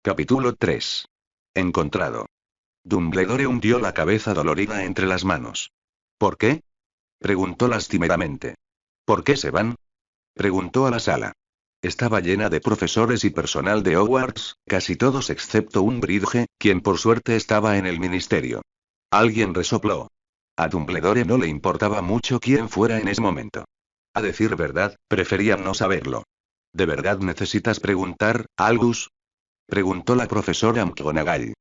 Capítulo 3. Encontrado. Dumbledore hundió la cabeza dolorida entre las manos. ¿Por qué? Preguntó lastimeramente. ¿Por qué se van? Preguntó a la sala. Estaba llena de profesores y personal de Hogwarts, casi todos excepto un Umbridge, quien por suerte estaba en el ministerio. Alguien resopló. A Dumbledore no le importaba mucho quién fuera en ese momento. A decir verdad, prefería no saberlo. ¿De verdad necesitas preguntar, Albus? Preguntó la profesora McGonagall.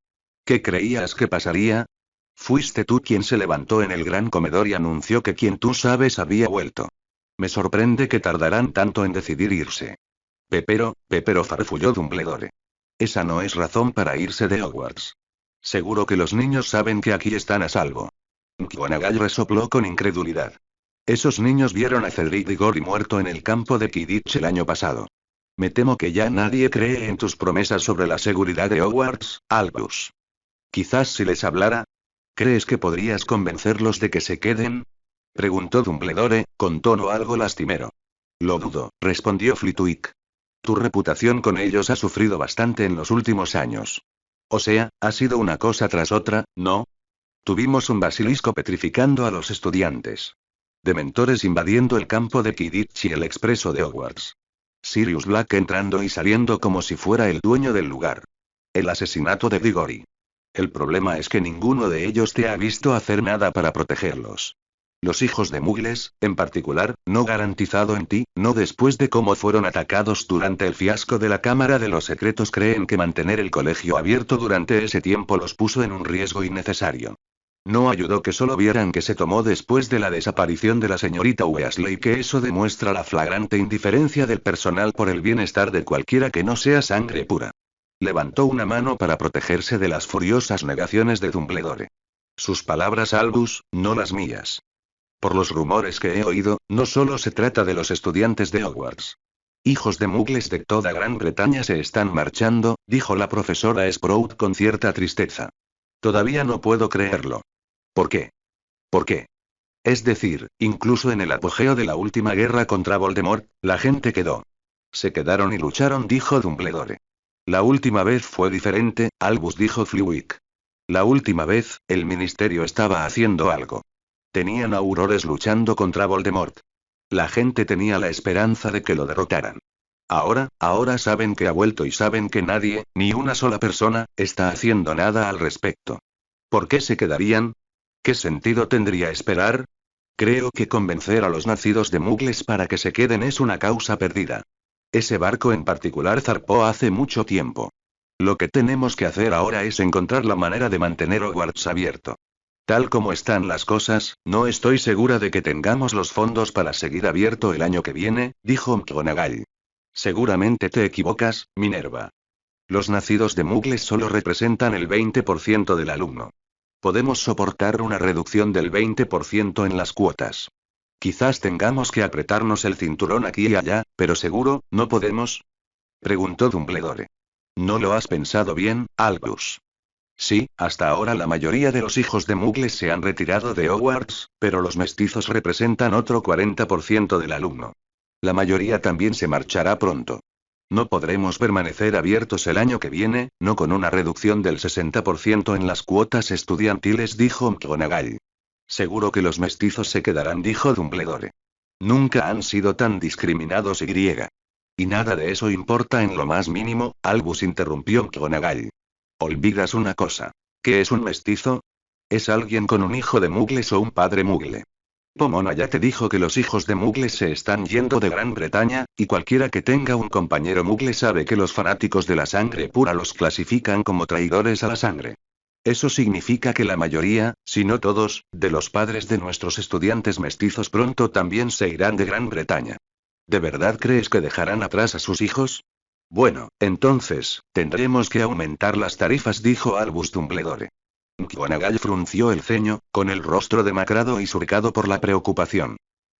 ¿Qué creías que pasaría? Fuiste tú quien se levantó en el gran comedor y anunció que quien tú sabes había vuelto. Me sorprende que tardarán tanto en decidir irse. Pepero, farfulló Dumbledore. Esa no es razón para irse de Hogwarts. Seguro que los niños saben que aquí están a salvo. McGonagall resopló con incredulidad. Esos niños vieron a Cedric Diggory muerto en el campo de Quidditch el año pasado. Me temo que ya nadie cree en tus promesas sobre la seguridad de Hogwarts, Albus. Quizás si les hablara. ¿Crees que podrías convencerlos de que se queden? Preguntó Dumbledore, con tono algo lastimero. Lo dudo, respondió Flitwick. Tu reputación con ellos ha sufrido bastante en los últimos años. O sea, ha sido una cosa tras otra, ¿no? Tuvimos un basilisco petrificando a los estudiantes. Dementores invadiendo el campo de Quidditch y el expreso de Hogwarts. Sirius Black entrando y saliendo como si fuera el dueño del lugar. El asesinato de Diggory. El problema es que ninguno de ellos te ha visto hacer nada para protegerlos. Los hijos de Muggles, en particular, no garantizado en ti, no después de cómo fueron atacados durante el fiasco de la Cámara de los Secretos, creen que mantener el colegio abierto durante ese tiempo los puso en un riesgo innecesario. No ayudó que solo vieran que se tomó después de la desaparición de la señorita Weasley, que eso demuestra la flagrante indiferencia del personal por el bienestar de cualquiera que no sea sangre pura. Levantó una mano para protegerse de las furiosas negaciones de Dumbledore. Sus palabras, Albus, no las mías. Por los rumores que he oído, no solo se trata de los estudiantes de Hogwarts. Hijos de Muggles de toda Gran Bretaña se están marchando, dijo la profesora Sprout con cierta tristeza. Todavía no puedo creerlo. ¿Por qué? ¿Por qué? Es decir, incluso en el apogeo de la última guerra contra Voldemort, la gente quedó. Se quedaron y lucharon, dijo Dumbledore. La última vez fue diferente, Albus, dijo Flitwick. La última vez, el ministerio estaba haciendo algo. Tenían aurores luchando contra Voldemort. La gente tenía la esperanza de que lo derrotaran. Ahora saben que ha vuelto y saben que nadie, ni una sola persona, está haciendo nada al respecto. ¿Por qué se quedarían? ¿Qué sentido tendría esperar? Creo que convencer a los nacidos de Muggles para que se queden es una causa perdida. Ese barco en particular zarpó hace mucho tiempo. Lo que tenemos que hacer ahora es encontrar la manera de mantener Hogwarts abierto. Tal como están las cosas, no estoy segura de que tengamos los fondos para seguir abierto el año que viene, dijo McGonagall. Seguramente te equivocas, Minerva. Los nacidos de Muggles solo representan el 20% del alumno. Podemos soportar una reducción del 20% en las cuotas. Quizás tengamos que apretarnos el cinturón aquí y allá, pero seguro, ¿no podemos? Preguntó Dumbledore. ¿No lo has pensado bien, Albus? Sí, hasta ahora la mayoría de los hijos de Muggles se han retirado de Hogwarts, pero los mestizos representan otro 40% del alumno. La mayoría también se marchará pronto. No podremos permanecer abiertos el año que viene, no con una reducción del 60% en las cuotas estudiantiles, dijo McGonagall. Seguro que los mestizos se quedarán, dijo Dumbledore. Nunca han sido tan discriminados y nada de eso importa en lo más mínimo, Albus, interrumpió McGonagall. Olvidas una cosa. ¿Qué es un mestizo? Es alguien con un hijo de Muggles o un padre Muggle. Pomona ya te dijo que los hijos de Muggles se están yendo de Gran Bretaña, y cualquiera que tenga un compañero Muggle sabe que los fanáticos de la sangre pura los clasifican como traidores a la sangre. Eso significa que la mayoría, si no todos, de los padres de nuestros estudiantes mestizos pronto también se irán de Gran Bretaña. ¿De verdad crees que dejarán atrás a sus hijos? Bueno, entonces, tendremos que aumentar las tarifas, dijo Albus Dumbledore. McGonagall frunció el ceño, con el rostro demacrado y surcado por la preocupación.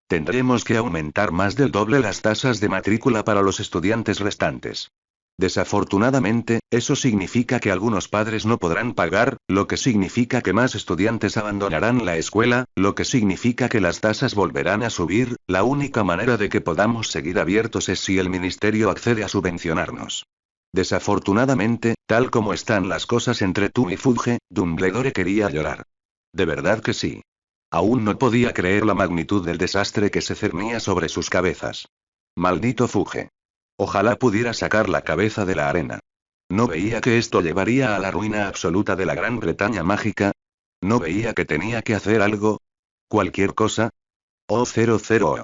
Tendremos que aumentar más del doble las tasas de matrícula para los estudiantes restantes. Desafortunadamente, eso significa que algunos padres no podrán pagar, lo que significa que más estudiantes abandonarán la escuela, lo que significa que las tasas volverán a subir. La única manera de que podamos seguir abiertos es si el ministerio accede a subvencionarnos. Desafortunadamente, tal como están las cosas entre tú y Fudge, Dumbledore quería llorar. De verdad que sí. Aún no podía creer la magnitud del desastre que se cernía sobre sus cabezas. Maldito Fudge. Ojalá pudiera sacar la cabeza de la arena. ¿No veía que esto llevaría a la ruina absoluta de la Gran Bretaña mágica? ¿No veía que tenía que hacer algo? ¿Cualquier cosa?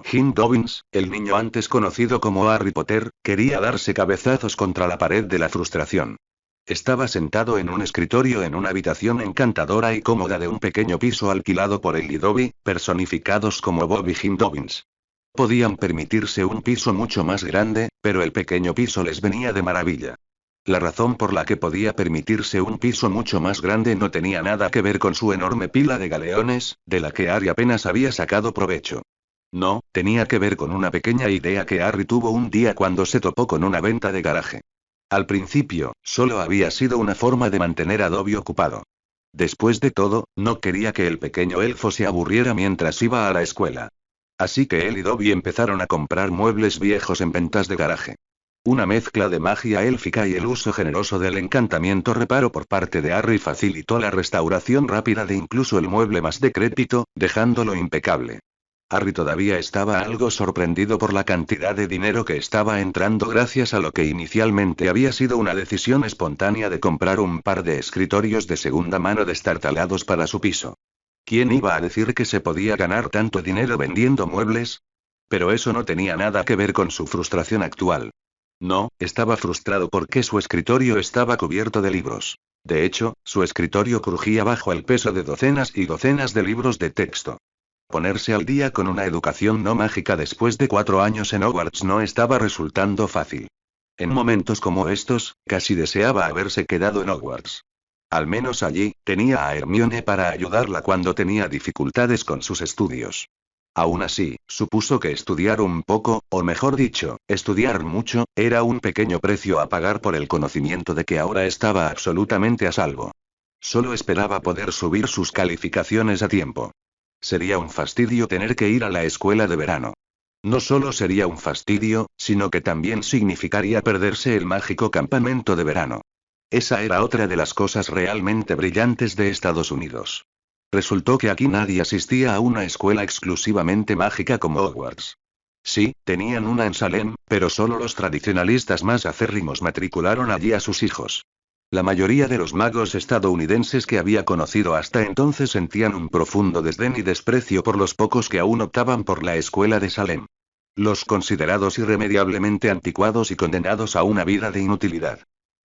Jim Dobbins, el niño antes conocido como Harry Potter, quería darse cabezazos contra la pared de la frustración. Estaba sentado en un escritorio en una habitación encantadora y cómoda de un pequeño piso alquilado por él y Dobby, personificados como Bob y Jim Dobbins. Podían permitirse un piso mucho más grande, pero el pequeño piso les venía de maravilla. La razón por la que podía permitirse un piso mucho más grande no tenía nada que ver con su enorme pila de galeones, de la que Harry apenas había sacado provecho. No, tenía que ver con una pequeña idea que Harry tuvo un día cuando se topó con una venta de garaje. Al principio, solo había sido una forma de mantener a Dobby ocupado. Después de todo, no quería que el pequeño elfo se aburriera mientras iba a la escuela. Así que él y Dobby empezaron a comprar muebles viejos en ventas de garaje. Una mezcla de magia élfica y el uso generoso del encantamiento reparo por parte de Harry facilitó la restauración rápida de incluso el mueble más decrépito, dejándolo impecable. Harry todavía estaba algo sorprendido por la cantidad de dinero que estaba entrando gracias a lo que inicialmente había sido una decisión espontánea de comprar un par de escritorios de segunda mano destartalados para su piso. ¿Quién iba a decir que se podía ganar tanto dinero vendiendo muebles? Pero eso no tenía nada que ver con su frustración actual. No, estaba frustrado porque su escritorio estaba cubierto de libros. De hecho, su escritorio crujía bajo el peso de docenas y docenas de libros de texto. Ponerse al día con una educación no mágica después de 4 años en Hogwarts no estaba resultando fácil. En momentos como estos, casi deseaba haberse quedado en Hogwarts. Al menos allí, tenía a Hermione para ayudarla cuando tenía dificultades con sus estudios. Aún así, supuso que estudiar un poco, o mejor dicho, estudiar mucho, era un pequeño precio a pagar por el conocimiento de que ahora estaba absolutamente a salvo. Solo esperaba poder subir sus calificaciones a tiempo. Sería un fastidio tener que ir a la escuela de verano. No solo sería un fastidio, sino que también significaría perderse el mágico campamento de verano. Esa era otra de las cosas realmente brillantes de Estados Unidos. Resultó que aquí nadie asistía a una escuela exclusivamente mágica como Hogwarts. Sí, tenían una en Salem, pero solo los tradicionalistas más acérrimos matricularon allí a sus hijos. La mayoría de los magos estadounidenses que había conocido hasta entonces sentían un profundo desdén y desprecio por los pocos que aún optaban por la escuela de Salem. Los considerados irremediablemente anticuados y condenados a una vida de inutilidad.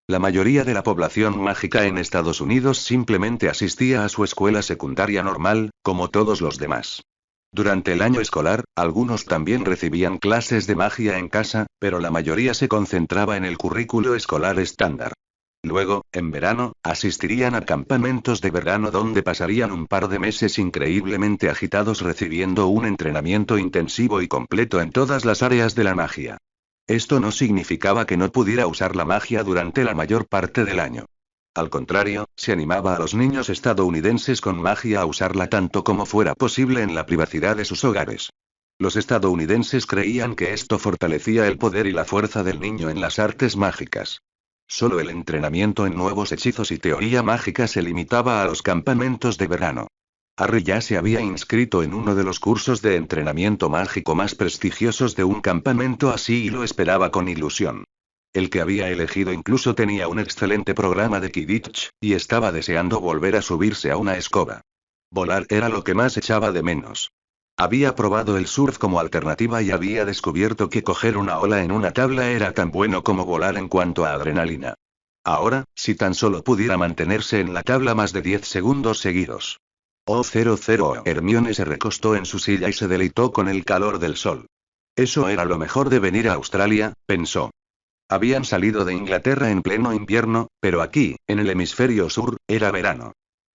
La mayoría de la población mágica en Estados Unidos simplemente asistía a su escuela secundaria normal, como todos los demás. Durante el año escolar, algunos también recibían clases de magia en casa, pero la mayoría se concentraba en el currículo escolar estándar. Luego, en verano, asistirían a campamentos de verano donde pasarían un par de meses increíblemente agitados recibiendo un entrenamiento intensivo y completo en todas las áreas de la magia. Esto no significaba que no pudiera usar la magia durante la mayor parte del año. Al contrario, se animaba a los niños estadounidenses con magia a usarla tanto como fuera posible en la privacidad de sus hogares. Los estadounidenses creían que esto fortalecía el poder y la fuerza del niño en las artes mágicas. Solo el entrenamiento en nuevos hechizos y teoría mágica se limitaba a los campamentos de verano. Harry ya se había inscrito en uno de los cursos de entrenamiento mágico más prestigiosos de un campamento así y lo esperaba con ilusión. El que había elegido incluso tenía un excelente programa de Quidditch, y estaba deseando volver a subirse a una escoba. Volar era lo que más echaba de menos. Había probado el surf como alternativa y había descubierto que coger una ola en una tabla era tan bueno como volar en cuanto a adrenalina. Ahora, si tan solo pudiera mantenerse en la tabla más de 10 segundos seguidos. Hermione se recostó en su silla y se deleitó con el calor del sol. Eso era lo mejor de venir a Australia, pensó. Habían salido de Inglaterra en pleno invierno, pero aquí, en el hemisferio sur, era verano.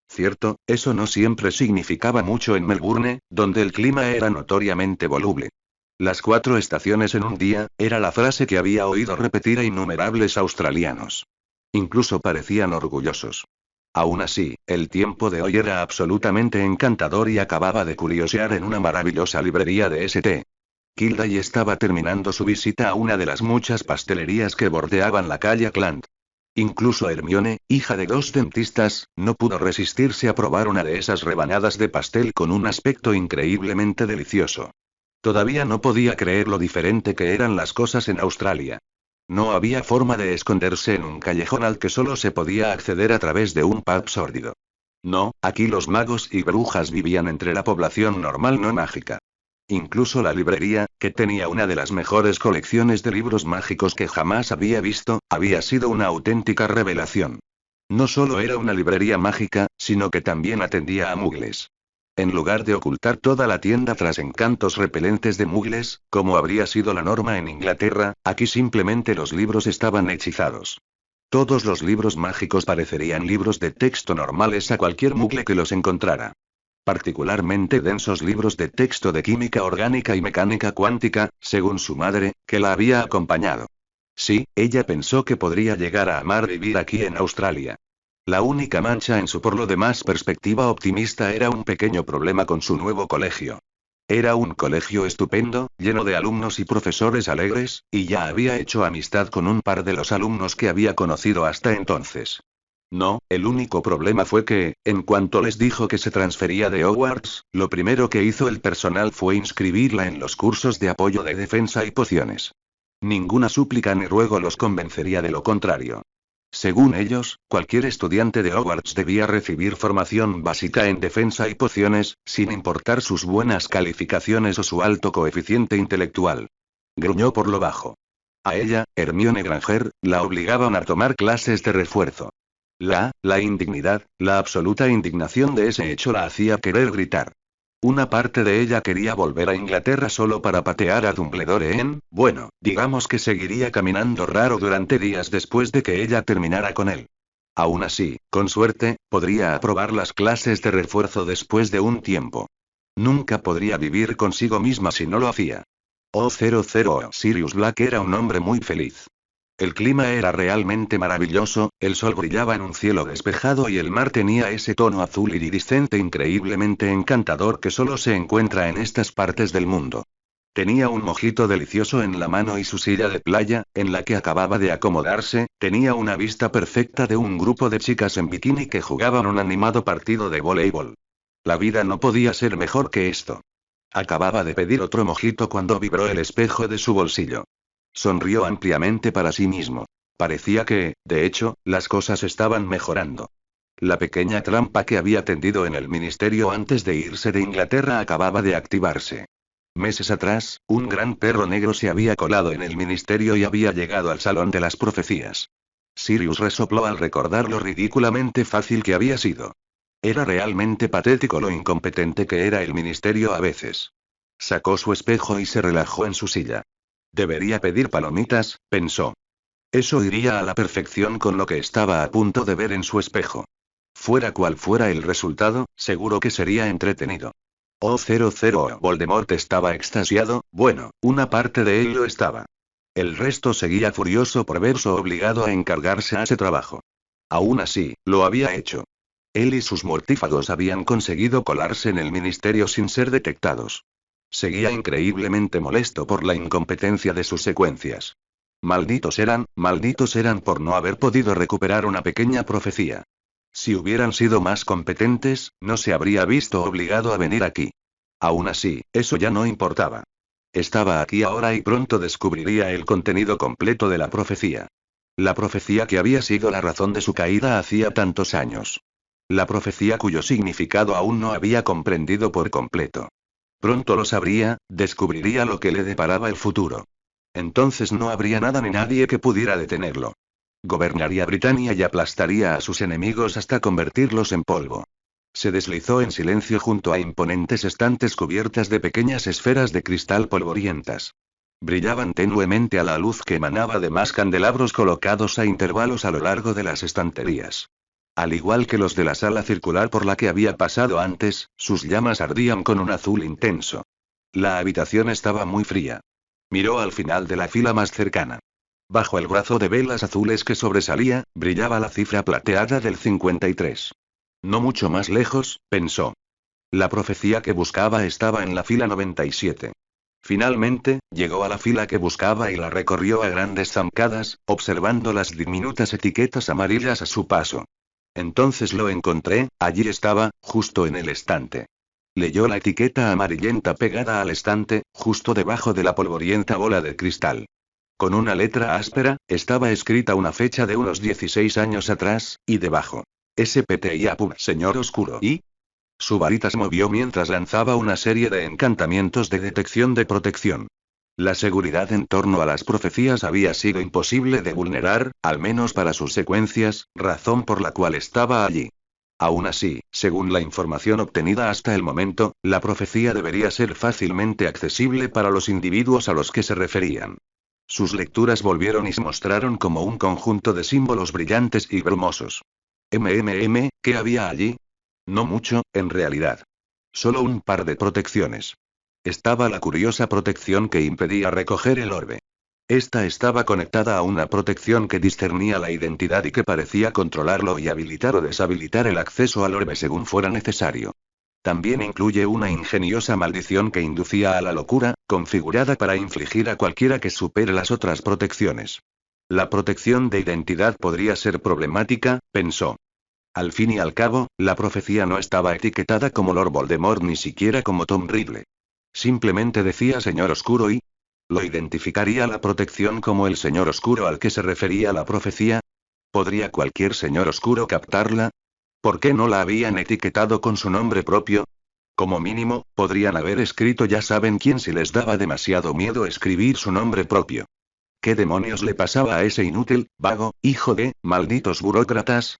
Cierto, eso no siempre significaba mucho en Melbourne, donde el clima era notoriamente voluble. Las 4 estaciones en un día, era la frase que había oído repetir a innumerables australianos. Incluso parecían orgullosos. Aún así, el tiempo de hoy era absolutamente encantador y acababa de curiosear en una maravillosa librería de St. Kildare estaba terminando su visita a una de las muchas pastelerías que bordeaban la calle Clant. Incluso Hermione, hija de dos dentistas, no pudo resistirse a probar una de esas rebanadas de pastel con un aspecto increíblemente delicioso. Todavía no podía creer lo diferente que eran las cosas en Australia. No había forma de esconderse en un callejón al que solo se podía acceder a través de un pub sórdido. No, aquí los magos y brujas vivían entre la población normal no mágica. Incluso la librería, que tenía una de las mejores colecciones de libros mágicos que jamás había visto, había sido una auténtica revelación. No solo era una librería mágica, sino que también atendía a muggles. En lugar de ocultar toda la tienda tras encantos repelentes de muggles, como habría sido la norma en Inglaterra, aquí simplemente los libros estaban hechizados. Todos los libros mágicos parecerían libros de texto normales a cualquier muggle que los encontrara. Particularmente densos libros de texto de química orgánica y mecánica cuántica, según su madre, que la había acompañado. Sí, ella pensó que podría llegar a amar vivir aquí en Australia. La única mancha en su por lo demás perspectiva optimista era un pequeño problema con su nuevo colegio. Era un colegio estupendo, lleno de alumnos y profesores alegres, y ya había hecho amistad con un par de los alumnos que había conocido hasta entonces. No, el único problema fue que, en cuanto les dijo que se transfería de Hogwarts, lo primero que hizo el personal fue inscribirla en los cursos de apoyo de defensa y pociones. Ninguna súplica ni ruego los convencería de lo contrario. Según ellos, cualquier estudiante de Hogwarts debía recibir formación básica en defensa y pociones, sin importar sus buenas calificaciones o su alto coeficiente intelectual. Gruñó por lo bajo. A ella, Hermione Granger, la obligaban a tomar clases de refuerzo. La indignidad, la absoluta indignación de ese hecho la hacía querer gritar. Una parte de ella quería volver a Inglaterra solo para patear a Dumbledore bueno, digamos que seguiría caminando raro durante días después de que ella terminara con él. Aún así, con suerte, podría aprobar las clases de refuerzo después de un tiempo. Nunca podría vivir consigo misma si no lo hacía. Sirius Black era un hombre muy feliz. El clima era realmente maravilloso, el sol brillaba en un cielo despejado y el mar tenía ese tono azul iridiscente increíblemente encantador que solo se encuentra en estas partes del mundo. Tenía un mojito delicioso en la mano y su silla de playa, en la que acababa de acomodarse, tenía una vista perfecta de un grupo de chicas en bikini que jugaban un animado partido de voleibol. La vida no podía ser mejor que esto. Acababa de pedir otro mojito cuando vibró el espejo de su bolsillo. Sonrió ampliamente para sí mismo. Parecía que, de hecho, las cosas estaban mejorando. La pequeña trampa que había tendido en el ministerio antes de irse de Inglaterra acababa de activarse. Meses atrás, un gran perro negro se había colado en el ministerio y había llegado al salón de las profecías. Sirius resopló al recordar lo ridículamente fácil que había sido. Era realmente patético lo incompetente que era el ministerio a veces. Sacó su espejo y se relajó en su silla. Debería pedir palomitas, pensó. Eso iría a la perfección con lo que estaba a punto de ver en su espejo. Fuera cual fuera el resultado, seguro que sería entretenido. Voldemort estaba extasiado, bueno, una parte de él lo estaba. El resto seguía furioso por verse obligado a encargarse a ese trabajo. Aún así, lo había hecho. Él y sus mortífagos habían conseguido colarse en el ministerio sin ser detectados. Seguía increíblemente molesto por la incompetencia de sus secuencias. Malditos eran por no haber podido recuperar una pequeña profecía. Si hubieran sido más competentes, no se habría visto obligado a venir aquí. Aún así, eso ya no importaba. Estaba aquí ahora y pronto descubriría el contenido completo de la profecía. La profecía que había sido la razón de su caída hacía tantos años. La profecía cuyo significado aún no había comprendido por completo. Pronto lo sabría, descubriría lo que le deparaba el futuro. Entonces no habría nada ni nadie que pudiera detenerlo. Gobernaría Britania y aplastaría a sus enemigos hasta convertirlos en polvo. Se deslizó en silencio junto a imponentes estantes cubiertas de pequeñas esferas de cristal polvorientas. Brillaban tenuemente a la luz que emanaba de más candelabros colocados a intervalos a lo largo de las estanterías. Al igual que los de la sala circular por la que había pasado antes, sus llamas ardían con un azul intenso. La habitación estaba muy fría. Miró al final de la fila más cercana. Bajo el brazo de velas azules que sobresalía, brillaba la cifra plateada del 53. No mucho más lejos, pensó. La profecía que buscaba estaba en la fila 97. Finalmente, llegó a la fila que buscaba y la recorrió a grandes zancadas, observando las diminutas etiquetas amarillas a su paso. Entonces lo encontré, allí estaba, justo en el estante. Leyó la etiqueta amarillenta pegada al estante, justo debajo de la polvorienta bola de cristal. Con una letra áspera, estaba escrita una fecha de unos 16 años atrás, y debajo. SPTIAPU, señor oscuro. ¿Y? Su varita se movió mientras lanzaba una serie de encantamientos de detección de protección. La seguridad en torno a las profecías había sido imposible de vulnerar, al menos para sus secuencias, razón por la cual estaba allí. Aún así, según la información obtenida hasta el momento, la profecía debería ser fácilmente accesible para los individuos a los que se referían. Sus lecturas volvieron y se mostraron como un conjunto de símbolos brillantes y brumosos. ¿Qué había allí? No mucho, en realidad. Solo un par de protecciones. Estaba la curiosa protección que impedía recoger el orbe. Esta estaba conectada a una protección que discernía la identidad y que parecía controlarlo y habilitar o deshabilitar el acceso al orbe según fuera necesario. También incluye una ingeniosa maldición que inducía a la locura, configurada para infligir a cualquiera que supere las otras protecciones. La protección de identidad podría ser problemática, pensó. Al fin y al cabo, la profecía no estaba etiquetada como Lord Voldemort ni siquiera como Tom Riddle. Simplemente decía Señor Oscuro y... ¿Lo identificaría la protección como el Señor Oscuro al que se refería la profecía? ¿Podría cualquier Señor Oscuro captarla? ¿Por qué no la habían etiquetado con su nombre propio? Como mínimo, podrían haber escrito ya saben quién si les daba demasiado miedo escribir su nombre propio. ¿Qué demonios le pasaba a ese inútil, vago, hijo de, malditos burócratas?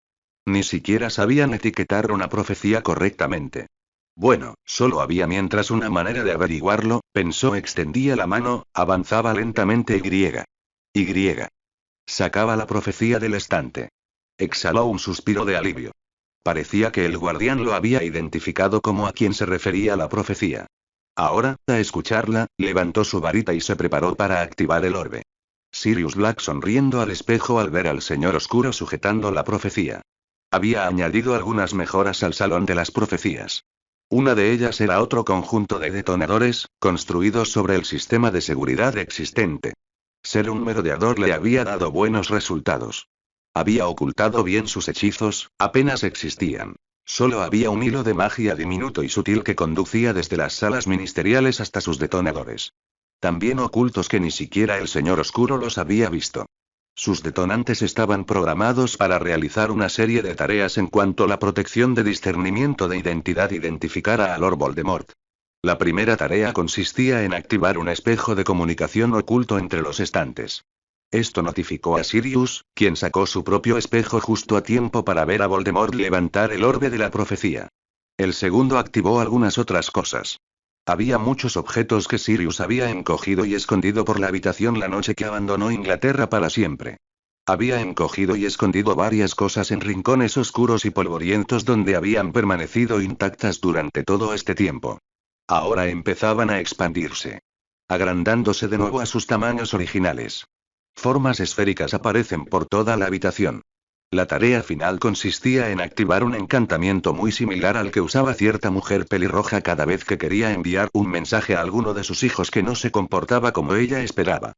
Ni siquiera sabían etiquetar una profecía correctamente. Bueno, solo había mientras una manera de averiguarlo, pensó, extendía la mano, avanzaba lentamente Y. Sacaba la profecía del estante. Exhaló un suspiro de alivio. Parecía que el guardián lo había identificado como a quien se refería la profecía. Ahora, a escucharla, levantó su varita y se preparó para activar el orbe. Sirius Black sonriendo al espejo al ver al señor oscuro sujetando la profecía. Había añadido algunas mejoras al salón de las profecías. Una de ellas era otro conjunto de detonadores, construidos sobre el sistema de seguridad existente. Ser un merodeador le había dado buenos resultados. Había ocultado bien sus hechizos, apenas existían. Solo había un hilo de magia diminuto y sutil que conducía desde las salas ministeriales hasta sus detonadores. También ocultos que ni siquiera el señor oscuro los había visto. Sus detonantes estaban programados para realizar una serie de tareas en cuanto la protección de discernimiento de identidad identificara a Lord Voldemort. La primera tarea consistía en activar un espejo de comunicación oculto entre los estantes. Esto notificó a Sirius, quien sacó su propio espejo justo a tiempo para ver a Voldemort levantar el orbe de la profecía. El segundo activó algunas otras cosas. Había muchos objetos que Sirius había encogido y escondido por la habitación la noche que abandonó Inglaterra para siempre. Había encogido y escondido varias cosas en rincones oscuros y polvorientos donde habían permanecido intactas durante todo este tiempo. Ahora empezaban a expandirse. Agrandándose de nuevo a sus tamaños originales. Formas esféricas aparecen por toda la habitación. La tarea final consistía en activar un encantamiento muy similar al que usaba cierta mujer pelirroja cada vez que quería enviar un mensaje a alguno de sus hijos que no se comportaba como ella esperaba.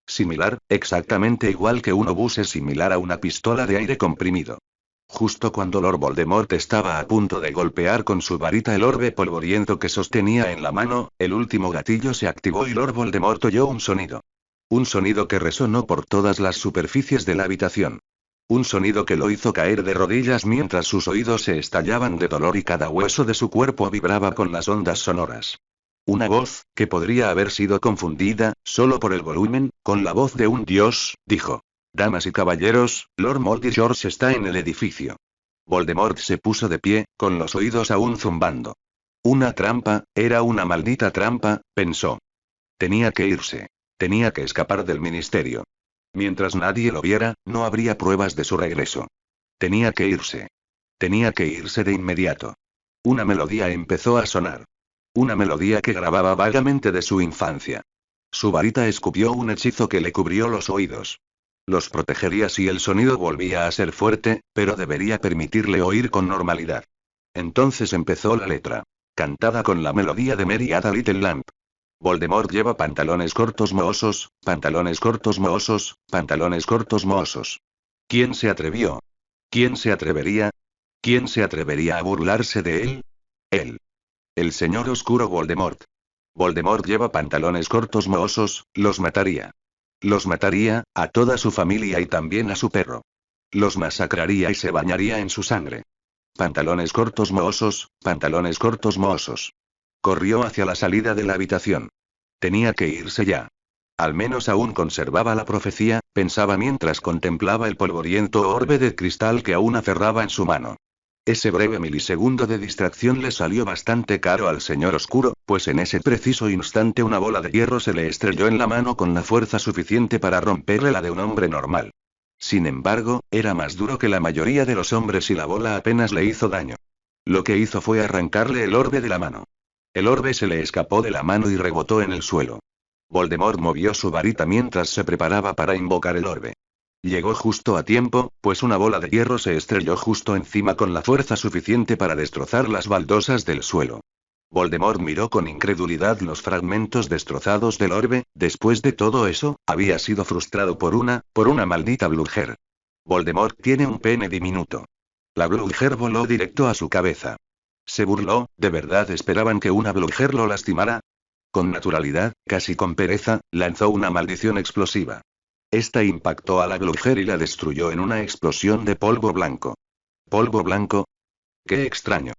Similar, exactamente igual que un obús es similar a una pistola de aire comprimido. Justo cuando Lord Voldemort estaba a punto de golpear con su varita el orbe polvoriento que sostenía en la mano, el último gatillo se activó y Lord Voldemort oyó un sonido. Un sonido que resonó por todas las superficies de la habitación. Un sonido que lo hizo caer de rodillas mientras sus oídos se estallaban de dolor y cada hueso de su cuerpo vibraba con las ondas sonoras. Una voz, que podría haber sido confundida, solo por el volumen, con la voz de un dios, dijo. Damas y caballeros, Lord Moldy George está en el edificio. Voldemort se puso de pie, con los oídos aún zumbando. Una trampa, era una maldita trampa, pensó. Tenía que irse. Tenía que escapar del ministerio. Mientras nadie lo viera, no habría pruebas de su regreso. Tenía que irse. Tenía que irse de inmediato. Una melodía empezó a sonar. Una melodía que grababa vagamente de su infancia. Su varita escupió un hechizo que le cubrió los oídos. Los protegería si el sonido volvía a ser fuerte, pero debería permitirle oír con normalidad. Entonces empezó la letra. Cantada con la melodía de Mary Had a Little Lamp. Voldemort lleva pantalones cortos mohosos, pantalones cortos mohosos, pantalones cortos mohosos. ¿Quién se atrevió? ¿Quién se atrevería? ¿Quién se atrevería a burlarse de él? Él. El señor oscuro Voldemort. Voldemort lleva pantalones cortos mohosos, los mataría. Los mataría, a toda su familia y también a su perro. Los masacraría y se bañaría en su sangre. Pantalones cortos mohosos, pantalones cortos mohosos. Corrió hacia la salida de la habitación. Tenía que irse ya. Al menos aún conservaba la profecía, pensaba mientras contemplaba el polvoriento orbe de cristal que aún aferraba en su mano. Ese breve milisegundo de distracción le salió bastante caro al señor oscuro, pues en ese preciso instante una bola de hierro se le estrelló en la mano con la fuerza suficiente para romperle la de un hombre normal. Sin embargo, era más duro que la mayoría de los hombres y la bola apenas le hizo daño. Lo que hizo fue arrancarle el orbe de la mano. El orbe se le escapó de la mano y rebotó en el suelo. Voldemort movió su varita mientras se preparaba para invocar el orbe. Llegó justo a tiempo, pues una bola de hierro se estrelló justo encima con la fuerza suficiente para destrozar las baldosas del suelo. Voldemort miró con incredulidad los fragmentos destrozados del orbe. Después de todo eso, había sido frustrado por una maldita Bludger. Voldemort tiene un pene diminuto. La Bludger voló directo a su cabeza. Se burló. ¿De verdad esperaban que una Bludger lo lastimara? Con naturalidad, casi con pereza, lanzó una maldición explosiva. Esta impactó a la Bludger y la destruyó en una explosión de polvo blanco. ¿Polvo blanco? ¡Qué extraño!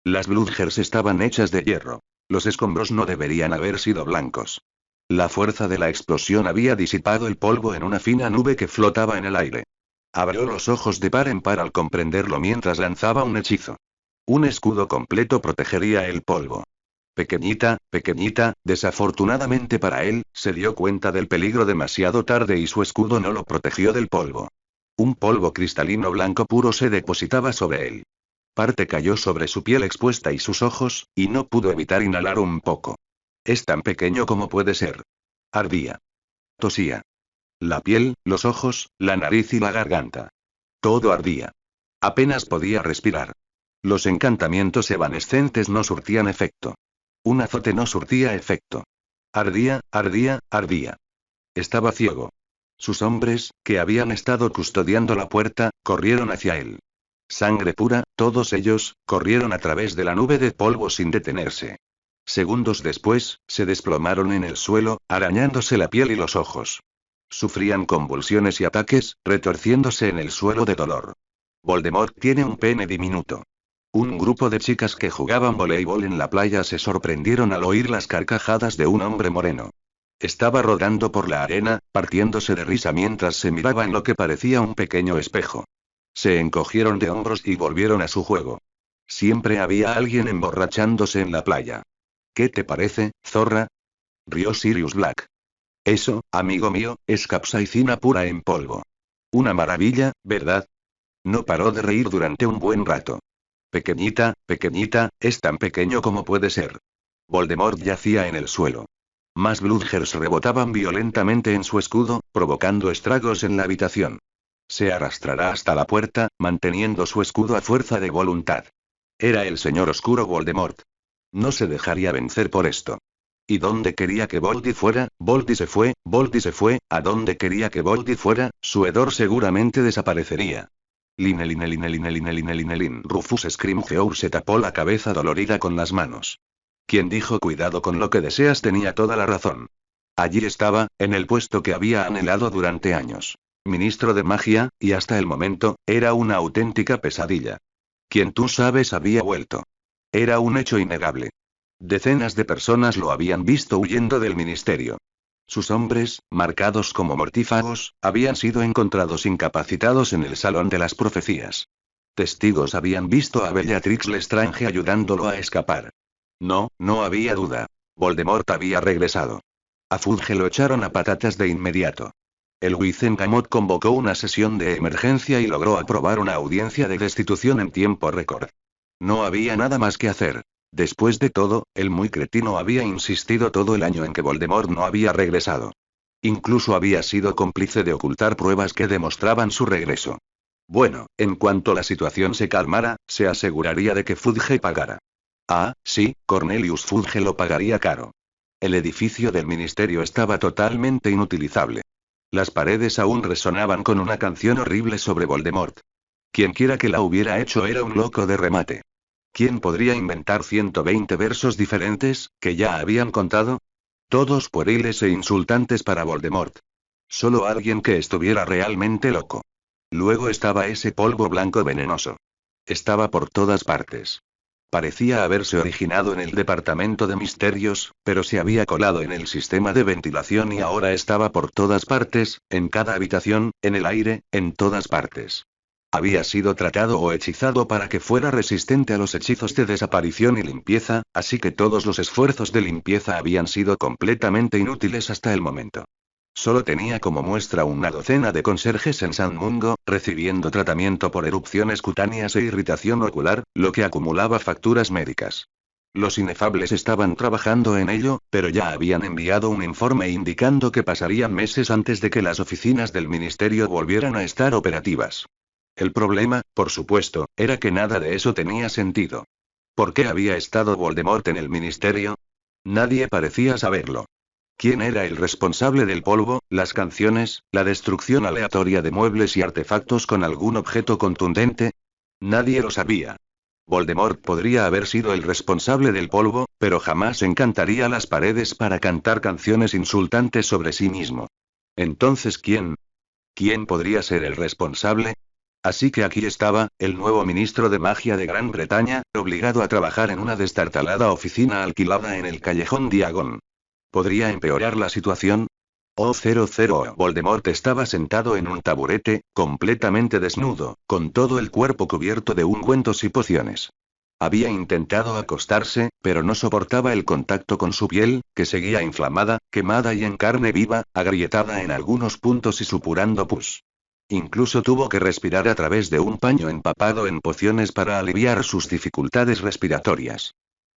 Las Bludgers estaban hechas de hierro. Los escombros no deberían haber sido blancos. La fuerza de la explosión había disipado el polvo en una fina nube que flotaba en el aire. Abrió los ojos de par en par al comprenderlo mientras lanzaba un hechizo. Un escudo completo protegería el polvo. Pequeñita, desafortunadamente para él, se dio cuenta del peligro demasiado tarde y su escudo no lo protegió del polvo. Un polvo cristalino blanco puro se depositaba sobre él. Parte cayó sobre su piel expuesta y sus ojos, y no pudo evitar inhalar un poco. Es tan pequeño como puede ser. Ardía. Tosía. La piel, los ojos, la nariz y la garganta. Todo ardía. Apenas podía respirar. Los encantamientos evanescentes no surtían efecto. Un azote no surtía efecto. Ardía. Estaba ciego. Sus hombres, que habían estado custodiando la puerta, corrieron hacia él. Sangre pura, todos ellos, corrieron a través de la nube de polvo sin detenerse. Segundos después, se desplomaron en el suelo, arañándose la piel y los ojos. Sufrían convulsiones y ataques, retorciéndose en el suelo de dolor. Voldemort tiene un pene diminuto. Un grupo de chicas que jugaban voleibol en la playa se sorprendieron al oír las carcajadas de un hombre moreno. Estaba rodando por la arena, partiéndose de risa mientras se miraba en lo que parecía un pequeño espejo. Se encogieron de hombros y volvieron a su juego. Siempre había alguien emborrachándose en la playa. ¿Qué te parece, zorra? Rió Sirius Black. Eso, amigo mío, es capsaicina pura en polvo. Una maravilla, ¿verdad? No paró de reír durante un buen rato. Pequeñita, es tan pequeño como puede ser. Voldemort yacía en el suelo. Más Bludgers rebotaban violentamente en su escudo, provocando estragos en la habitación. Se arrastrará hasta la puerta, manteniendo su escudo a fuerza de voluntad. Era el señor oscuro Voldemort. No se dejaría vencer por esto. ¿Y dónde quería que Voldy fuera? Voldy se fue, ¿a dónde quería que Voldy fuera? Su hedor seguramente desaparecería. Line. Rufus Scrimgeour se tapó la cabeza dolorida con las manos. Quien dijo cuidado con lo que deseas tenía toda la razón. Allí estaba, en el puesto que había anhelado durante años. Ministro de magia, y hasta el momento, era una auténtica pesadilla. Quien tú sabes había vuelto. Era un hecho innegable. Decenas de personas lo habían visto huyendo del ministerio. Sus hombres, marcados como mortífagos, habían sido encontrados incapacitados en el Salón de las Profecías. Testigos habían visto a Bellatrix Lestrange ayudándolo a escapar. No había duda. Voldemort había regresado. A Fudge lo echaron a patatas de inmediato. El Wizengamot convocó una sesión de emergencia y logró aprobar una audiencia de destitución en tiempo récord. No había nada más que hacer. Después de todo, el muy cretino había insistido todo el año en que Voldemort no había regresado. Incluso había sido cómplice de ocultar pruebas que demostraban su regreso. Bueno, en cuanto la situación se calmara, se aseguraría de que Fudge pagara. Ah, sí, Cornelius Fudge lo pagaría caro. El edificio del ministerio estaba totalmente inutilizable. Las paredes aún resonaban con una canción horrible sobre Voldemort. Quienquiera que la hubiera hecho era un loco de remate. ¿Quién podría inventar 120 versos diferentes, que ya habían contado? Todos pueriles e insultantes para Voldemort. Solo alguien que estuviera realmente loco. Luego estaba ese polvo blanco venenoso. Estaba por todas partes. Parecía haberse originado en el departamento de misterios, pero se había colado en el sistema de ventilación y ahora estaba por todas partes, en cada habitación, en el aire, en todas partes. Había sido tratado o hechizado para que fuera resistente a los hechizos de desaparición y limpieza, así que todos los esfuerzos de limpieza habían sido completamente inútiles hasta el momento. Solo tenía como muestra una docena de conserjes en San Mungo, recibiendo tratamiento por erupciones cutáneas e irritación ocular, lo que acumulaba facturas médicas. Los inefables estaban trabajando en ello, pero ya habían enviado un informe indicando que pasarían meses antes de que las oficinas del ministerio volvieran a estar operativas. El problema, por supuesto, era que nada de eso tenía sentido. ¿Por qué había estado Voldemort en el ministerio? Nadie parecía saberlo. ¿Quién era el responsable del polvo, las canciones, la destrucción aleatoria de muebles y artefactos con algún objeto contundente? Nadie lo sabía. Voldemort podría haber sido el responsable del polvo, pero jamás encantaría las paredes para cantar canciones insultantes sobre sí mismo. Entonces, ¿quién? ¿Quién podría ser el responsable? Así que aquí estaba, el nuevo ministro de magia de Gran Bretaña, obligado a trabajar en una destartalada oficina alquilada en el callejón Diagon. ¿Podría empeorar la situación? Oh, 00. Voldemort estaba sentado en un taburete, completamente desnudo, con todo el cuerpo cubierto de ungüentos y pociones. Había intentado acostarse, pero no soportaba el contacto con su piel, que seguía inflamada, quemada y en carne viva, agrietada en algunos puntos y supurando pus. Incluso tuvo que respirar a través de un paño empapado en pociones para aliviar sus dificultades respiratorias.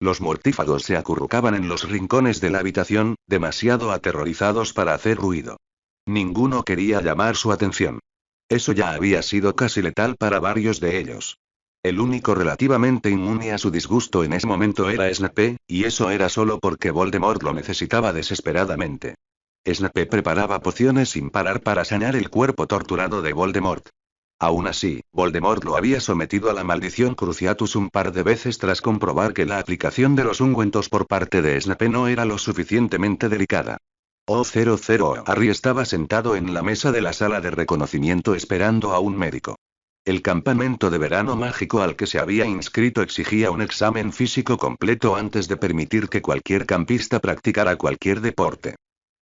Los mortífagos se acurrucaban en los rincones de la habitación, demasiado aterrorizados para hacer ruido. Ninguno quería llamar su atención. Eso ya había sido casi letal para varios de ellos. El único relativamente inmune a su disgusto en ese momento era Snape, y eso era solo porque Voldemort lo necesitaba desesperadamente. Snape preparaba pociones sin parar para sanar el cuerpo torturado de Voldemort. Aún así, Voldemort lo había sometido a la maldición Cruciatus un par de veces tras comprobar que la aplicación de los ungüentos por parte de Snape no era lo suficientemente delicada. Oh, 00. Harry estaba sentado en la mesa de la sala de reconocimiento esperando a un médico. El campamento de verano mágico al que se había inscrito exigía un examen físico completo antes de permitir que cualquier campista practicara cualquier deporte.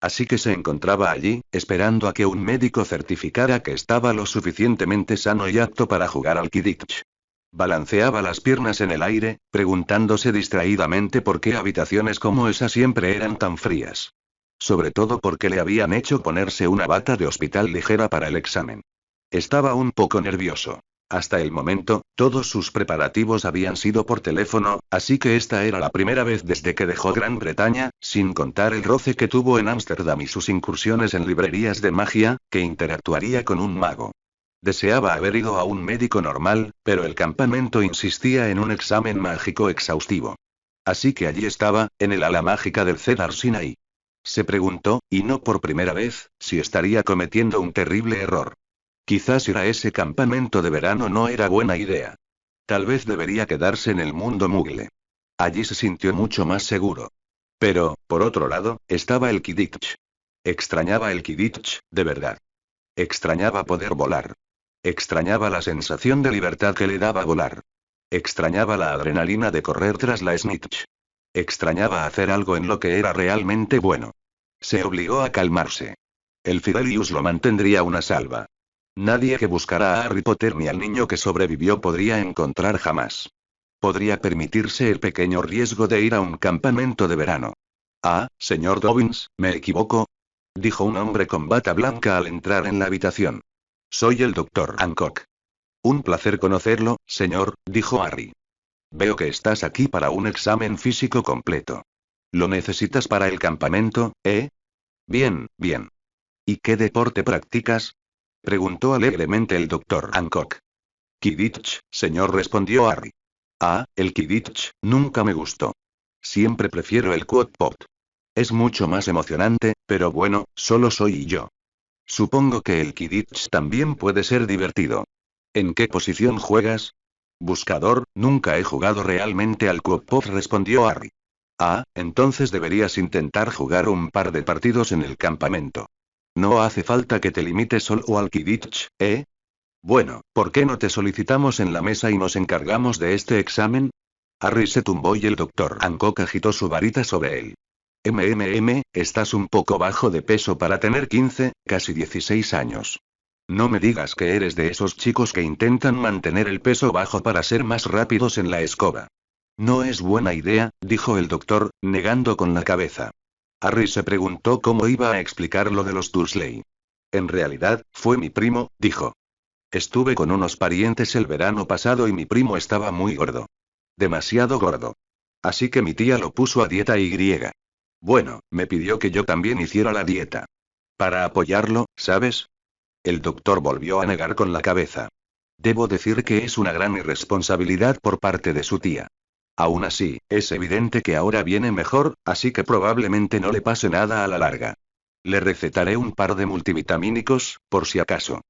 Así que se encontraba allí, esperando a que un médico certificara que estaba lo suficientemente sano y apto para jugar al Quidditch. Balanceaba las piernas en el aire, preguntándose distraídamente por qué habitaciones como esa siempre eran tan frías. Sobre todo porque le habían hecho ponerse una bata de hospital ligera para el examen. Estaba un poco nervioso. Hasta el momento, todos sus preparativos habían sido por teléfono, así que esta era la primera vez desde que dejó Gran Bretaña, sin contar el roce que tuvo en Ámsterdam y sus incursiones en librerías de magia, que interactuaría con un mago. Deseaba haber ido a un médico normal, pero el campamento insistía en un examen mágico exhaustivo. Así que allí estaba, en el ala mágica del Cedar Sinai. Se preguntó, y no por primera vez, si estaría cometiendo un terrible error. Quizás ir a ese campamento de verano no era buena idea. Tal vez debería quedarse en el mundo Muggle. Allí se sintió mucho más seguro. Pero, por otro lado, estaba el Quidditch. Extrañaba el Quidditch, de verdad. Extrañaba poder volar. Extrañaba la sensación de libertad que le daba volar. Extrañaba la adrenalina de correr tras la Snitch. Extrañaba hacer algo en lo que era realmente bueno. Se obligó a calmarse. El Fidelius lo mantendría una salva. Nadie que buscara a Harry Potter ni al niño que sobrevivió podría encontrar jamás. Podría permitirse el pequeño riesgo de ir a un campamento de verano. Ah, señor Dobbins, ¿me equivoco? Dijo un hombre con bata blanca al entrar en la habitación. Soy el doctor Hancock. Un placer conocerlo, señor, dijo Harry. Veo que estás aquí para un examen físico completo. ¿Lo necesitas para el campamento, eh? Bien, bien. ¿Y qué deporte practicas? Preguntó alegremente el doctor Hancock. Quidditch, señor, respondió Harry. Ah, el Quidditch, nunca me gustó. Siempre prefiero el quote pot. Es mucho más emocionante, pero bueno, solo soy yo. Supongo que el Quidditch también puede ser divertido. ¿En qué posición juegas? Buscador, nunca he jugado realmente al Quoppov, respondió Harry. Ah, entonces deberías intentar jugar un par de partidos en el campamento. No hace falta que te limites solo al Quidditch, ¿eh? Bueno, ¿por qué no te solicitamos en la mesa y nos encargamos de este examen? Harry se tumbó y el doctor Hancock agitó su varita sobre él. Estás un poco bajo de peso para tener 15, casi 16 años. No me digas que eres de esos chicos que intentan mantener el peso bajo para ser más rápidos en la escoba. No es buena idea, dijo el doctor, negando con la cabeza. Harry se preguntó cómo iba a explicar lo de los Dursley. En realidad, fue mi primo, dijo. Estuve con unos parientes el verano pasado y mi primo estaba muy gordo. Demasiado gordo. Así que mi tía lo puso a dieta y griega. Bueno, me pidió que yo también hiciera la dieta. Para apoyarlo, ¿sabes? El doctor volvió a negar con la cabeza. Debo decir que es una gran irresponsabilidad por parte de su tía. Aún así, es evidente que ahora viene mejor, así que probablemente no le pase nada a la larga. Le recetaré un par de multivitamínicos, por si acaso.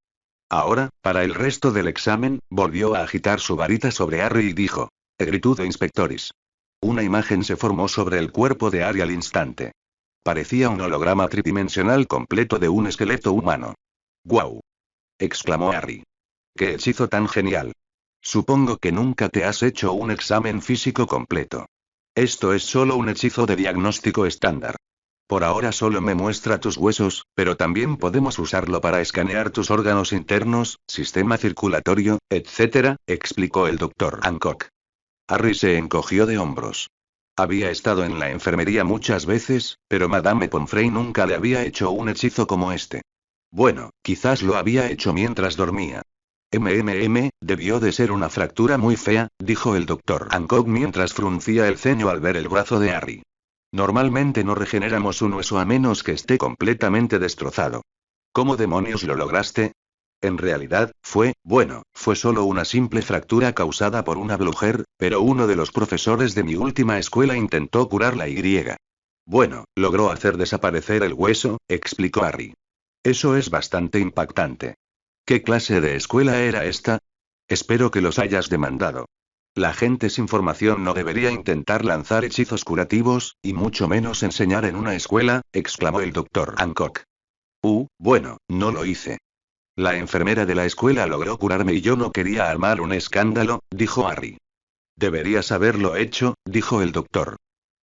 Ahora, para el resto del examen, volvió a agitar su varita sobre Harry y dijo: Egritudo Inspectoris. Una imagen se formó sobre el cuerpo de Harry al instante. Parecía un holograma tridimensional completo de un esqueleto humano. ¡Guau! Exclamó Harry. ¡Qué hechizo tan genial! Supongo que nunca te has hecho un examen físico completo. Esto es solo un hechizo de diagnóstico estándar. Por ahora solo me muestra tus huesos, pero también podemos usarlo para escanear tus órganos internos, sistema circulatorio, etc., explicó el doctor Hancock. Harry se encogió de hombros. Había estado en la enfermería muchas veces, pero Madame Pomfrey nunca le había hecho un hechizo como este. Bueno, quizás lo había hecho mientras dormía. Debió de ser una fractura muy fea, dijo el doctor Hancock mientras fruncía el ceño al ver el brazo de Harry. Normalmente no regeneramos un hueso a menos que esté completamente destrozado. ¿Cómo demonios lo lograste? En realidad, fue solo una simple fractura causada por una Bludger, pero uno de los profesores de mi última escuela intentó curarla y. Bueno, logró hacer desaparecer el hueso, explicó Harry. Eso es bastante impactante. ¿Qué clase de escuela era esta? Espero que los hayas demandado. La gente sin formación no debería intentar lanzar hechizos curativos, y mucho menos enseñar en una escuela, exclamó el doctor Hancock. Bueno, no lo hice. La enfermera de la escuela logró curarme y yo no quería armar un escándalo, dijo Harry. Deberías haberlo hecho, dijo el doctor.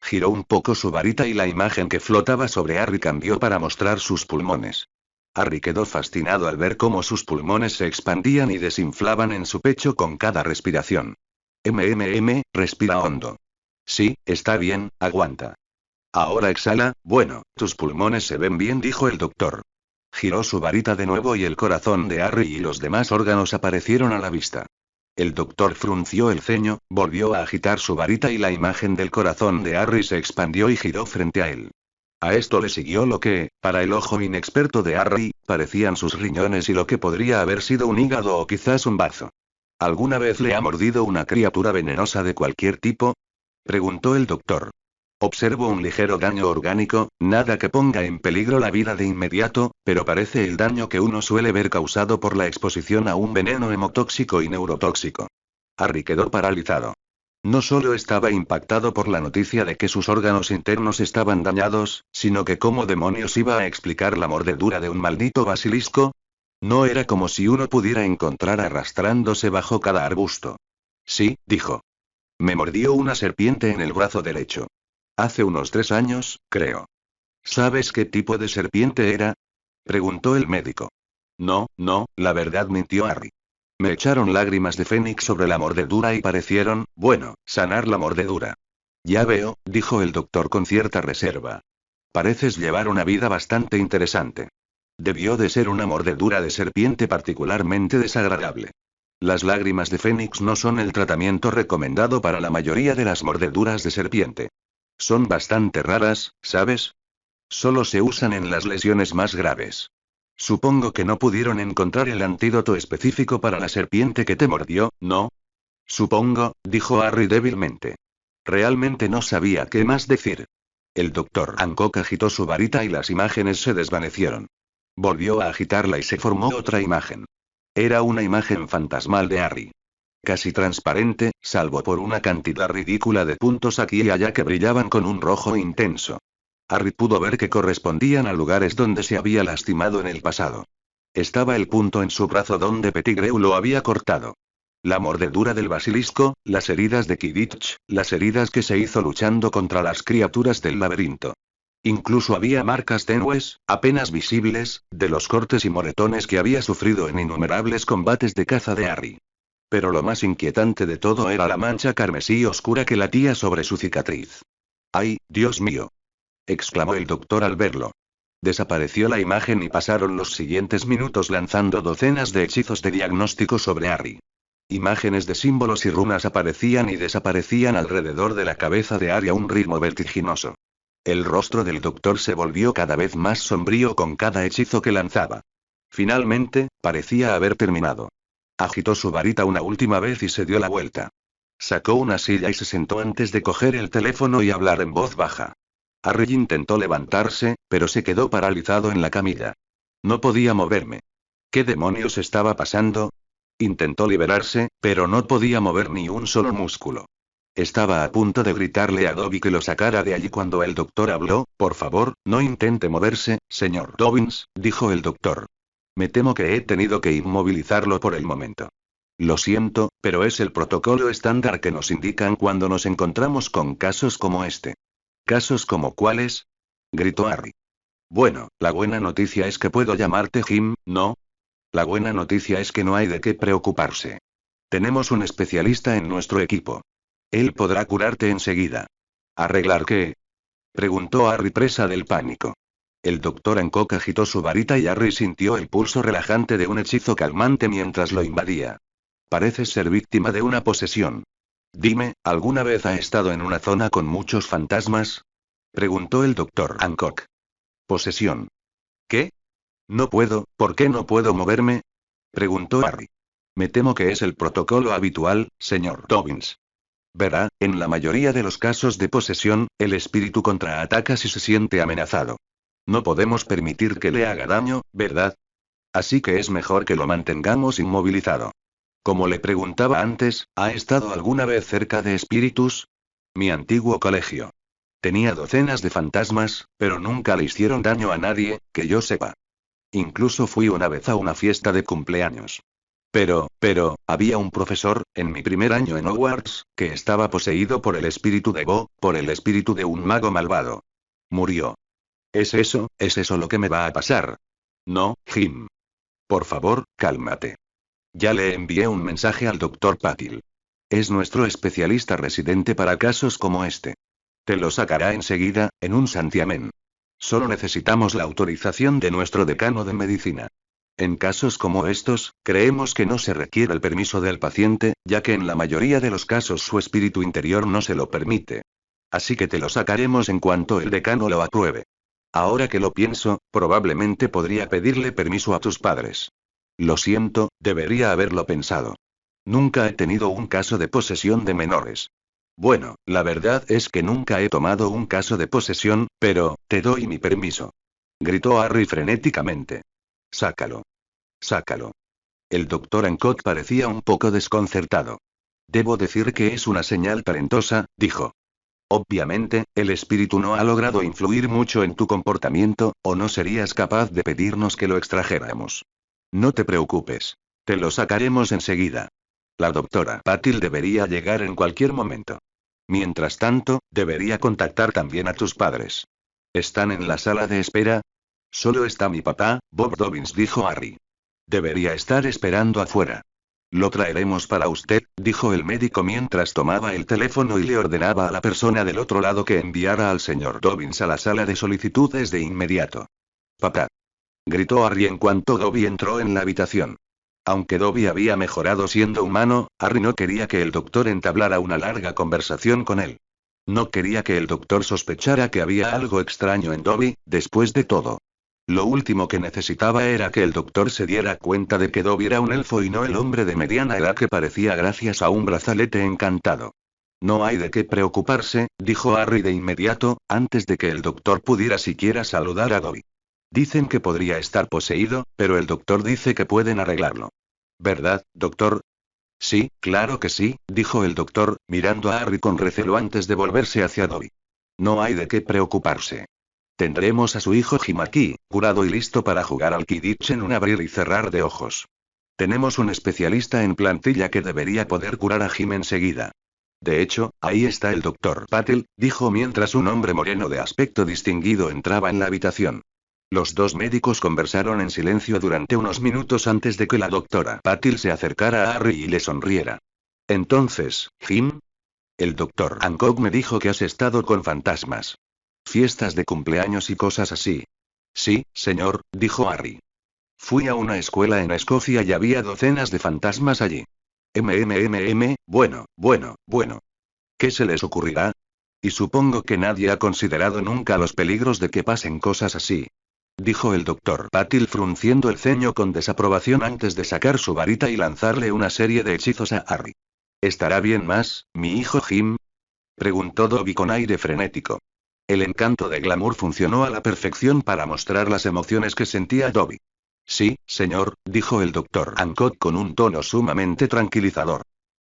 Giró un poco su varita y la imagen que flotaba sobre Harry cambió para mostrar sus pulmones. Harry quedó fascinado al ver cómo sus pulmones se expandían y desinflaban en su pecho con cada respiración. Respira hondo. Sí, está bien, aguanta. Ahora exhala, bueno, tus pulmones se ven bien, dijo el doctor. Giró su varita de nuevo y el corazón de Harry y los demás órganos aparecieron a la vista. El doctor frunció el ceño, volvió a agitar su varita y la imagen del corazón de Harry se expandió y giró frente a él. A esto le siguió lo que, para el ojo inexperto de Harry, parecían sus riñones y lo que podría haber sido un hígado o quizás un bazo. ¿Alguna vez le ha mordido una criatura venenosa de cualquier tipo? Preguntó el doctor. Observo un ligero daño orgánico, nada que ponga en peligro la vida de inmediato, pero parece el daño que uno suele ver causado por la exposición a un veneno hemotóxico y neurotóxico. Harry quedó paralizado. No solo estaba impactado por la noticia de que sus órganos internos estaban dañados, sino que cómo demonios iba a explicar la mordedura de un maldito basilisco. No era como si uno pudiera encontrar arrastrándose bajo cada arbusto. Sí, dijo. Me mordió una serpiente en el brazo derecho. Hace unos 3 años, creo. ¿Sabes qué tipo de serpiente era? Preguntó el médico. No, la verdad, mintió Harry. Me echaron lágrimas de fénix sobre la mordedura y parecieron, sanar la mordedura. Ya veo, dijo el doctor con cierta reserva. Pareces llevar una vida bastante interesante. Debió de ser una mordedura de serpiente particularmente desagradable. Las lágrimas de fénix no son el tratamiento recomendado para la mayoría de las mordeduras de serpiente. Son bastante raras, ¿sabes? Solo se usan en las lesiones más graves. Supongo que no pudieron encontrar el antídoto específico para la serpiente que te mordió, ¿no? Supongo, dijo Harry débilmente. Realmente no sabía qué más decir. El doctor Hancock agitó su varita y las imágenes se desvanecieron. Volvió a agitarla y se formó otra imagen. Era una imagen fantasmal de Harry. Casi transparente, salvo por una cantidad ridícula de puntos aquí y allá que brillaban con un rojo intenso. Harry pudo ver que correspondían a lugares donde se había lastimado en el pasado. Estaba el punto en su brazo donde Pettigrew lo había cortado. La mordedura del basilisco, las heridas de Quidditch, las heridas que se hizo luchando contra las criaturas del laberinto. Incluso había marcas tenues, apenas visibles, de los cortes y moretones que había sufrido en innumerables combates de caza de Harry. Pero lo más inquietante de todo era la mancha carmesí oscura que latía sobre su cicatriz. ¡Ay, Dios mío! Exclamó el doctor al verlo. Desapareció la imagen y pasaron los siguientes minutos lanzando docenas de hechizos de diagnóstico sobre Harry. Imágenes de símbolos y runas aparecían y desaparecían alrededor de la cabeza de Harry a un ritmo vertiginoso. El rostro del doctor se volvió cada vez más sombrío con cada hechizo que lanzaba. Finalmente, parecía haber terminado. Agitó su varita una última vez y se dio la vuelta. Sacó una silla y se sentó antes de coger el teléfono y hablar en voz baja. Harry intentó levantarse, pero se quedó paralizado en la camilla. No podía moverme. ¿Qué demonios estaba pasando? Intentó liberarse, pero no podía mover ni un solo músculo. Estaba a punto de gritarle a Dobby que lo sacara de allí cuando el doctor habló. Por favor, no intente moverse, señor Dobbins, dijo el doctor. Me temo que he tenido que inmovilizarlo por el momento. Lo siento, pero es el protocolo estándar que nos indican cuando nos encontramos con casos como este. ¿Casos como cuáles? Gritó Harry. Bueno, la buena noticia es que puedo llamarte Jim, ¿no? La buena noticia es que no hay de qué preocuparse. Tenemos un especialista en nuestro equipo. Él podrá curarte enseguida. ¿Arreglar qué? Preguntó Harry presa del pánico. El doctor Hancock agitó su varita y Harry sintió el pulso relajante de un hechizo calmante mientras lo invadía. Pareces ser víctima de una posesión. Dime, ¿alguna vez ha estado en una zona con muchos fantasmas? Preguntó el doctor Hancock. Posesión. ¿Qué? No puedo, ¿por qué no puedo moverme? Preguntó Harry. Me temo que es el protocolo habitual, señor Dobbins. Verá, en la mayoría de los casos de posesión, el espíritu contraataca si se siente amenazado. No podemos permitir que le haga daño, ¿verdad? Así que es mejor que lo mantengamos inmovilizado. Como le preguntaba antes, ¿ha estado alguna vez cerca de espíritus? Mi antiguo colegio. Tenía docenas de fantasmas, pero nunca le hicieron daño a nadie, que yo sepa. Incluso fui una vez a una fiesta de cumpleaños. Pero, había un profesor, en mi primer año en Hogwarts, que estaba poseído por el espíritu de Bo, por el espíritu de un mago malvado. Murió. ¿Es eso lo que me va a pasar? No, Jim. Por favor, cálmate. Ya le envié un mensaje al doctor Patil. Es nuestro especialista residente para casos como este. Te lo sacará enseguida, en un santiamén. Solo necesitamos la autorización de nuestro decano de medicina. En casos como estos, creemos que no se requiere el permiso del paciente, ya que en la mayoría de los casos su espíritu interior no se lo permite. Así que te lo sacaremos en cuanto el decano lo apruebe. Ahora que lo pienso, probablemente podría pedirle permiso a tus padres. Lo siento, debería haberlo pensado. Nunca he tenido un caso de posesión de menores. Bueno, la verdad es que nunca he tomado un caso de posesión, pero, te doy mi permiso. Gritó Harry frenéticamente. Sácalo. Sácalo. El doctor Hancock parecía un poco desconcertado. Debo decir que es una señal talentosa, dijo. Obviamente, el espíritu no ha logrado influir mucho en tu comportamiento, o no serías capaz de pedirnos que lo extrajéramos. No te preocupes. Te lo sacaremos enseguida. La doctora Patil debería llegar en cualquier momento. Mientras tanto, debería contactar también a tus padres. ¿Están en la sala de espera? Solo está mi papá, Bob Dobbins, dijo Harry. Debería estar esperando afuera. Lo traeremos para usted, dijo el médico mientras tomaba el teléfono y le ordenaba a la persona del otro lado que enviara al señor Dobbins a la sala de solicitudes de inmediato. Papá. Gritó Harry en cuanto Dobby entró en la habitación. Aunque Dobby había mejorado siendo humano, Harry no quería que el doctor entablara una larga conversación con él. No quería que el doctor sospechara que había algo extraño en Dobby, después de todo. Lo último que necesitaba era que el doctor se diera cuenta de que Dobby era un elfo y no el hombre de mediana edad que parecía gracias a un brazalete encantado. No hay de qué preocuparse, dijo Harry de inmediato, antes de que el doctor pudiera siquiera saludar a Dobby. Dicen que podría estar poseído, pero el doctor dice que pueden arreglarlo. ¿Verdad, doctor? Sí, claro que sí, dijo el doctor, mirando a Harry con recelo antes de volverse hacia Dobby. No hay de qué preocuparse. Tendremos a su hijo Jim aquí, curado y listo para jugar al Quidditch en un abrir y cerrar de ojos. Tenemos un especialista en plantilla que debería poder curar a Jim enseguida. De hecho, ahí está el doctor Patel, dijo mientras un hombre moreno de aspecto distinguido entraba en la habitación. Los dos médicos conversaron en silencio durante unos minutos antes de que la doctora Patil se acercara a Harry y le sonriera. Entonces, Jim. El doctor Hancock me dijo que has estado con fantasmas. Fiestas de cumpleaños y cosas así. Sí, señor, dijo Harry. Fui a una escuela en Escocia y había docenas de fantasmas allí. Bueno. ¿Qué se les ocurrirá? Y supongo que nadie ha considerado nunca los peligros de que pasen cosas así. Dijo el doctor Patil frunciendo el ceño con desaprobación antes de sacar su varita y lanzarle una serie de hechizos a Harry. ¿Estará bien más, mi hijo Jim? Preguntó Dobby con aire frenético. El encanto de glamour funcionó a la perfección para mostrar las emociones que sentía Dobby. Sí, señor, dijo el doctor Hancock con un tono sumamente tranquilizador.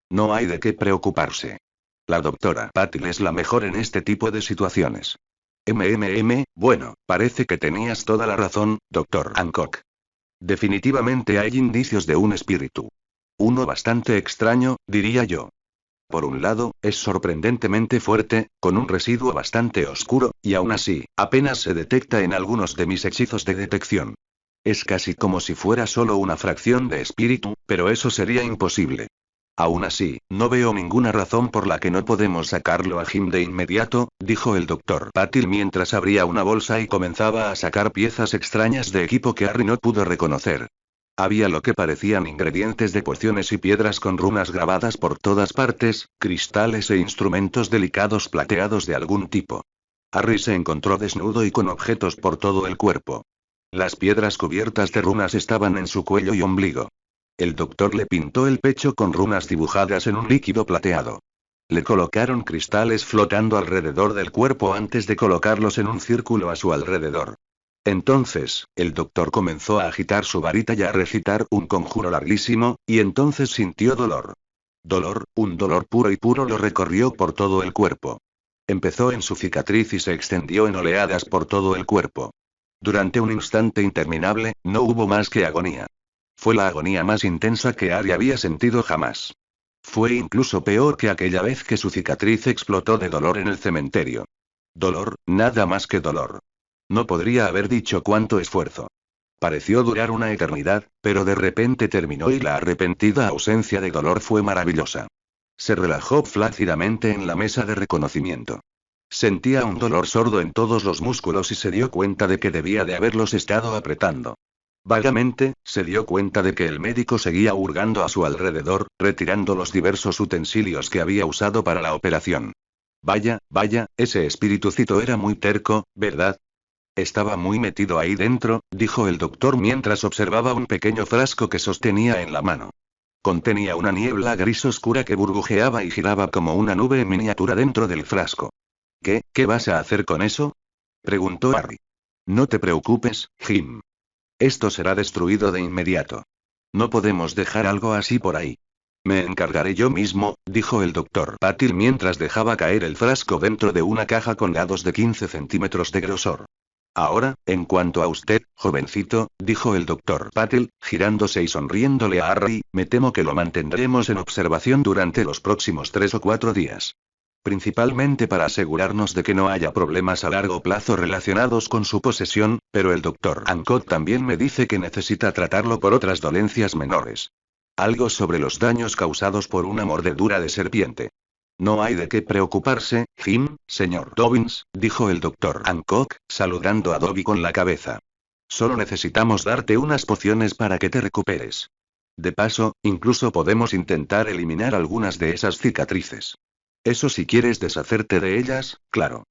No hay de qué preocuparse. La doctora Patil es la mejor en este tipo de situaciones. Bueno, parece que tenías toda la razón, doctor Hancock. Definitivamente hay indicios de un espíritu. Uno bastante extraño, diría yo. Por un lado, es sorprendentemente fuerte, con un residuo bastante oscuro, y aún así, apenas se detecta en algunos de mis hechizos de detección. Es casi como si fuera solo una fracción de espíritu, pero eso sería imposible. Aún así, no veo ninguna razón por la que no podemos sacarlo a Jim de inmediato, dijo el doctor Patil mientras abría una bolsa y comenzaba a sacar piezas extrañas de equipo que Harry no pudo reconocer. Había lo que parecían ingredientes de pociones y piedras con runas grabadas por todas partes, cristales e instrumentos delicados plateados de algún tipo. Harry se encontró desnudo y con objetos por todo el cuerpo. Las piedras cubiertas de runas estaban en su cuello y ombligo. El doctor le pintó el pecho con runas dibujadas en un líquido plateado. Le colocaron cristales flotando alrededor del cuerpo antes de colocarlos en un círculo a su alrededor. Entonces, el doctor comenzó a agitar su varita y a recitar un conjuro larguísimo, y entonces sintió dolor. Un dolor puro y puro lo recorrió por todo el cuerpo. Empezó en su cicatriz y se extendió en oleadas por todo el cuerpo. Durante un instante interminable, no hubo más que agonía. Fue la agonía más intensa que Harry había sentido jamás. Fue incluso peor que aquella vez que su cicatriz explotó de dolor en el cementerio. Dolor, nada más que dolor. No podría haber dicho cuánto esfuerzo. Pareció durar una eternidad, pero de repente terminó y la arrepentida ausencia de dolor fue maravillosa. Se relajó flácidamente en la mesa de reconocimiento. Sentía un dolor sordo en todos los músculos y se dio cuenta de que debía de haberlos estado apretando. Vagamente, se dio cuenta de que el médico seguía hurgando a su alrededor, retirando los diversos utensilios que había usado para la operación. Vaya, ese espiritucito era muy terco, ¿verdad? Estaba muy metido ahí dentro, dijo el doctor mientras observaba un pequeño frasco que sostenía en la mano. Contenía una niebla gris oscura que burbujeaba y giraba como una nube en miniatura dentro del frasco. ¿Qué vas a hacer con eso? Preguntó Harry. No te preocupes, Jim. Esto será destruido de inmediato. No podemos dejar algo así por ahí. Me encargaré yo mismo, dijo el doctor Patil mientras dejaba caer el frasco dentro de una caja con lados de 15 centímetros de grosor. Ahora, en cuanto a usted, jovencito, dijo el doctor Patil, girándose y sonriéndole a Harry, me temo que lo mantendremos en observación durante los próximos 3 o 4 días. Principalmente para asegurarnos de que no haya problemas a largo plazo relacionados con su posesión, pero el doctor Hancock también me dice que necesita tratarlo por otras dolencias menores. Algo sobre los daños causados por una mordedura de serpiente. No hay de qué preocuparse, Jim, señor Dobbins, dijo el doctor Hancock, saludando a Dobby con la cabeza. Solo necesitamos darte unas pociones para que te recuperes. De paso, incluso podemos intentar eliminar algunas de esas cicatrices. Eso si quieres deshacerte de ellas, claro.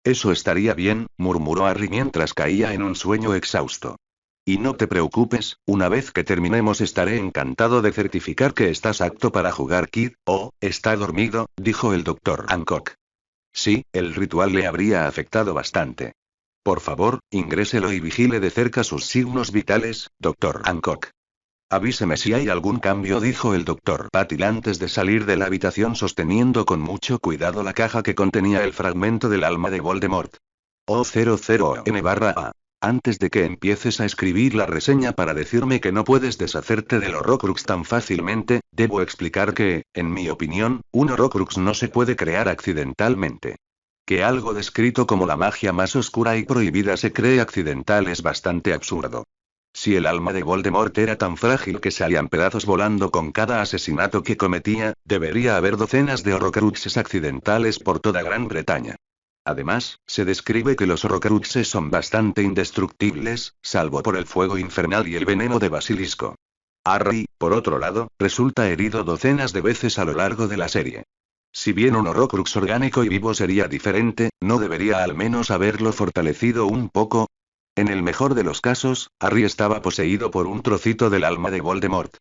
Eso estaría bien, murmuró Harry mientras caía en un sueño exhausto. Y no te preocupes, una vez que terminemos estaré encantado de certificar que estás apto para jugar Kid. Oh, está dormido, dijo el doctor Hancock. Sí, el ritual le habría afectado bastante. Por favor, ingréselo y vigile de cerca sus signos vitales, doctor Hancock. Avíseme si hay algún cambio, dijo el doctor Patil antes de salir de la habitación sosteniendo con mucho cuidado la caja que contenía el fragmento del alma de Voldemort. O00N/A. Antes de que empieces a escribir la reseña para decirme que no puedes deshacerte del Horrocrux tan fácilmente, debo explicar que, en mi opinión, un Horrocrux no se puede crear accidentalmente. Que algo descrito como la magia más oscura y prohibida se cree accidental es bastante absurdo. Si el alma de Voldemort era tan frágil que salían pedazos volando con cada asesinato que cometía, debería haber docenas de Horrocruxes accidentales por toda Gran Bretaña. Además, se describe que los Horrocruxes son bastante indestructibles, salvo por el fuego infernal y el veneno de basilisco. Harry, por otro lado, resulta herido docenas de veces a lo largo de la serie. Si bien un Horrocrux orgánico y vivo sería diferente, ¿no debería al menos haberlo fortalecido un poco? En el mejor de los casos, Harry estaba poseído por un trocito del alma de Voldemort.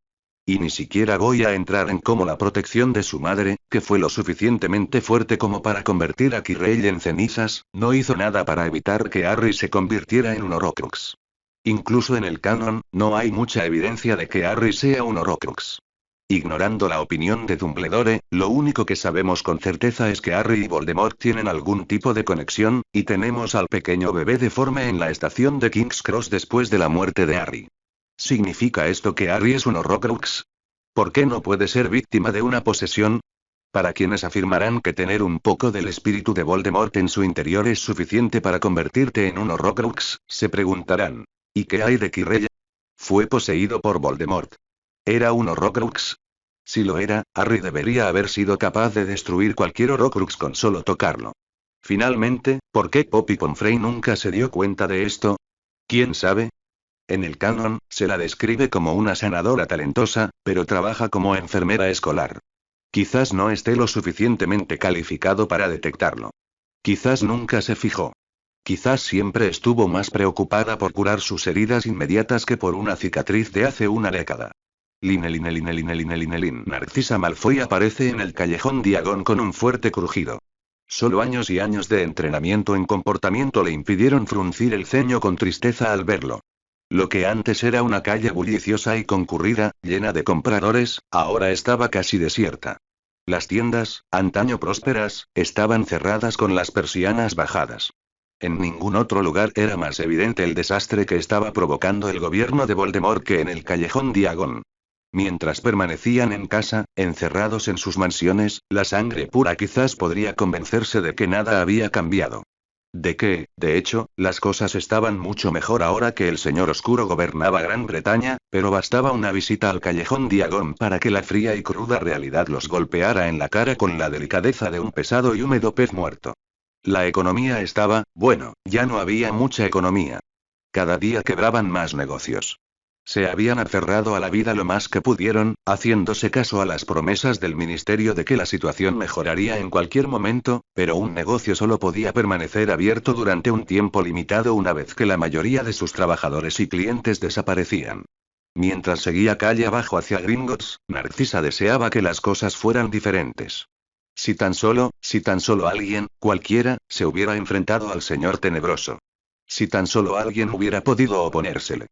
Y ni siquiera voy a entrar en cómo la protección de su madre, que fue lo suficientemente fuerte como para convertir a Quirrell en cenizas, no hizo nada para evitar que Harry se convirtiera en un Horrocrux. Incluso en el canon, no hay mucha evidencia de que Harry sea un Horrocrux. Ignorando la opinión de Dumbledore, lo único que sabemos con certeza es que Harry y Voldemort tienen algún tipo de conexión, y tenemos al pequeño bebé deforme en la estación de King's Cross después de la muerte de Harry. ¿Significa esto que Harry es un Horrocrux? ¿Por qué no puede ser víctima de una posesión? Para quienes afirmarán que tener un poco del espíritu de Voldemort en su interior es suficiente para convertirte en un Horrocrux, se preguntarán. ¿Y qué hay de Quirrell? Fue poseído por Voldemort. ¿Era un Horrocrux? Si lo era, Harry debería haber sido capaz de destruir cualquier Horrocrux con solo tocarlo. Finalmente, ¿por qué Poppy Pomfrey nunca se dio cuenta de esto? ¿Quién sabe? En el canon, se la describe como una sanadora talentosa, pero trabaja como enfermera escolar. Quizás no esté lo suficientemente calificado para detectarlo. Quizás nunca se fijó. Quizás siempre estuvo más preocupada por curar sus heridas inmediatas que por una cicatriz de hace una década. Narcisa Malfoy aparece en el callejón Diagon con un fuerte crujido. Solo años y años de entrenamiento en comportamiento le impidieron fruncir el ceño con tristeza al verlo. Lo que antes era una calle bulliciosa y concurrida, llena de compradores, ahora estaba casi desierta. Las tiendas, antaño prósperas, estaban cerradas con las persianas bajadas. En ningún otro lugar era más evidente el desastre que estaba provocando el gobierno de Voldemort que en el callejón Diagon. Mientras permanecían en casa, encerrados en sus mansiones, la sangre pura quizás podría convencerse de que nada había cambiado. De que, de hecho, las cosas estaban mucho mejor ahora que el Señor Oscuro gobernaba Gran Bretaña, pero bastaba una visita al callejón Diagon para que la fría y cruda realidad los golpeara en la cara con la delicadeza de un pesado y húmedo pez muerto. La economía estaba, bueno, ya no había mucha economía. Cada día quebraban más negocios. Se habían aferrado a la vida lo más que pudieron, haciéndose caso a las promesas del ministerio de que la situación mejoraría en cualquier momento, pero un negocio solo podía permanecer abierto durante un tiempo limitado una vez que la mayoría de sus trabajadores y clientes desaparecían. Mientras seguía calle abajo hacia Gringotts, Narcisa deseaba que las cosas fueran diferentes. Si tan solo alguien, cualquiera, se hubiera enfrentado al Señor Tenebroso. Si tan solo alguien hubiera podido oponérsele.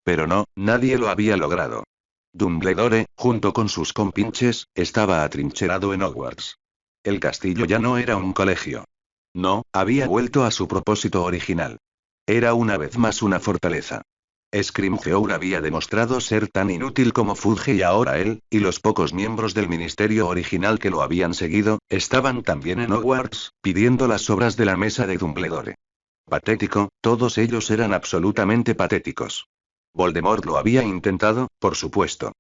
Pero no, nadie lo había logrado. Dumbledore, junto con sus compinches, estaba atrincherado en Hogwarts. El castillo ya no era un colegio. No, había vuelto a su propósito original. Era una vez más una fortaleza. Scrimgeour había demostrado ser tan inútil como Fudge y ahora él, y los pocos miembros del ministerio original que lo habían seguido, estaban también en Hogwarts, pidiendo las obras de la mesa de Dumbledore. Patético, todos ellos eran absolutamente patéticos. Voldemort lo había intentado, por supuesto.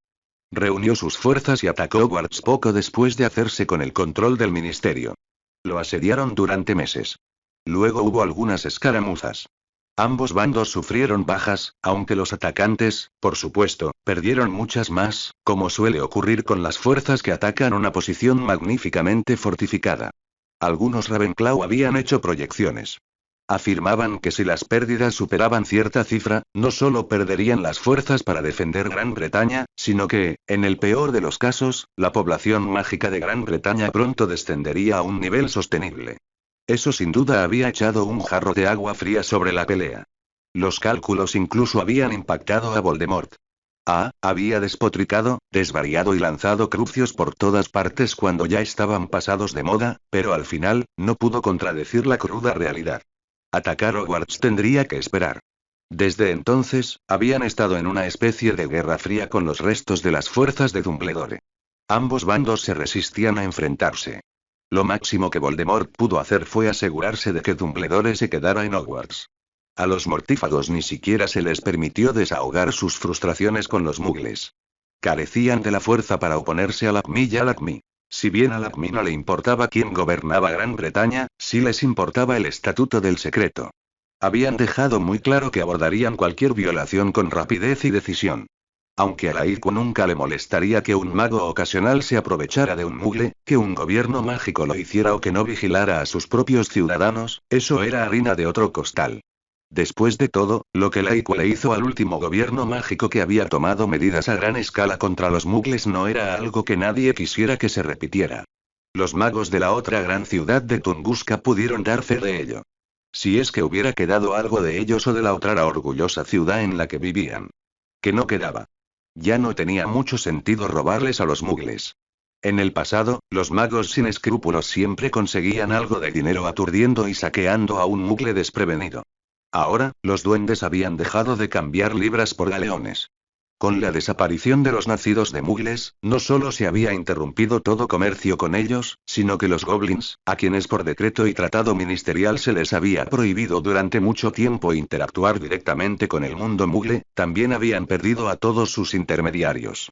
Reunió sus fuerzas y atacó Hogwarts poco después de hacerse con el control del ministerio. Lo asediaron durante meses. Luego hubo algunas escaramuzas. Ambos bandos sufrieron bajas, aunque los atacantes, por supuesto, perdieron muchas más, como suele ocurrir con las fuerzas que atacan una posición magníficamente fortificada. Algunos Ravenclaw habían hecho proyecciones. Afirmaban que si las pérdidas superaban cierta cifra, no solo perderían las fuerzas para defender Gran Bretaña, sino que, en el peor de los casos, la población mágica de Gran Bretaña pronto descendería a un nivel sostenible. Eso sin duda había echado un jarro de agua fría sobre la pelea. Los cálculos incluso habían impactado a Voldemort. Había despotricado, desvariado y lanzado crucios por todas partes cuando ya estaban pasados de moda, pero al final, no pudo contradecir la cruda realidad. Atacar Hogwarts tendría que esperar. Desde entonces, habían estado en una especie de guerra fría con los restos de las fuerzas de Dumbledore. Ambos bandos se resistían a enfrentarse. Lo máximo que Voldemort pudo hacer fue asegurarse de que Dumbledore se quedara en Hogwarts. A los mortífagos ni siquiera se les permitió desahogar sus frustraciones con los mugles. Carecían de la fuerza para oponerse a Lacmi y a Lacmi. Si bien a Lacmi no le importaba quién gobernaba Gran Bretaña, sí les importaba el estatuto del secreto. Habían dejado muy claro que abordarían cualquier violación con rapidez y decisión. Aunque a la IQ nunca le molestaría que un mago ocasional se aprovechara de un mugle, que un gobierno mágico lo hiciera o que no vigilara a sus propios ciudadanos, eso era harina de otro costal. Después de todo, lo que Laico le hizo al último gobierno mágico que había tomado medidas a gran escala contra los mugles no era algo que nadie quisiera que se repitiera. Los magos de la otra gran ciudad de Tunguska pudieron dar fe de ello. Si es que hubiera quedado algo de ellos o de la otra orgullosa ciudad en la que vivían. Que no quedaba. Ya no tenía mucho sentido robarles a los mugles. En el pasado, los magos sin escrúpulos siempre conseguían algo de dinero aturdiendo y saqueando a un mugle desprevenido. Ahora, los duendes habían dejado de cambiar libras por galeones. Con la desaparición de los nacidos de mugles, no solo se había interrumpido todo comercio con ellos, sino que los goblins, a quienes por decreto y tratado ministerial se les había prohibido durante mucho tiempo interactuar directamente con el mundo mugle, también habían perdido a todos sus intermediarios.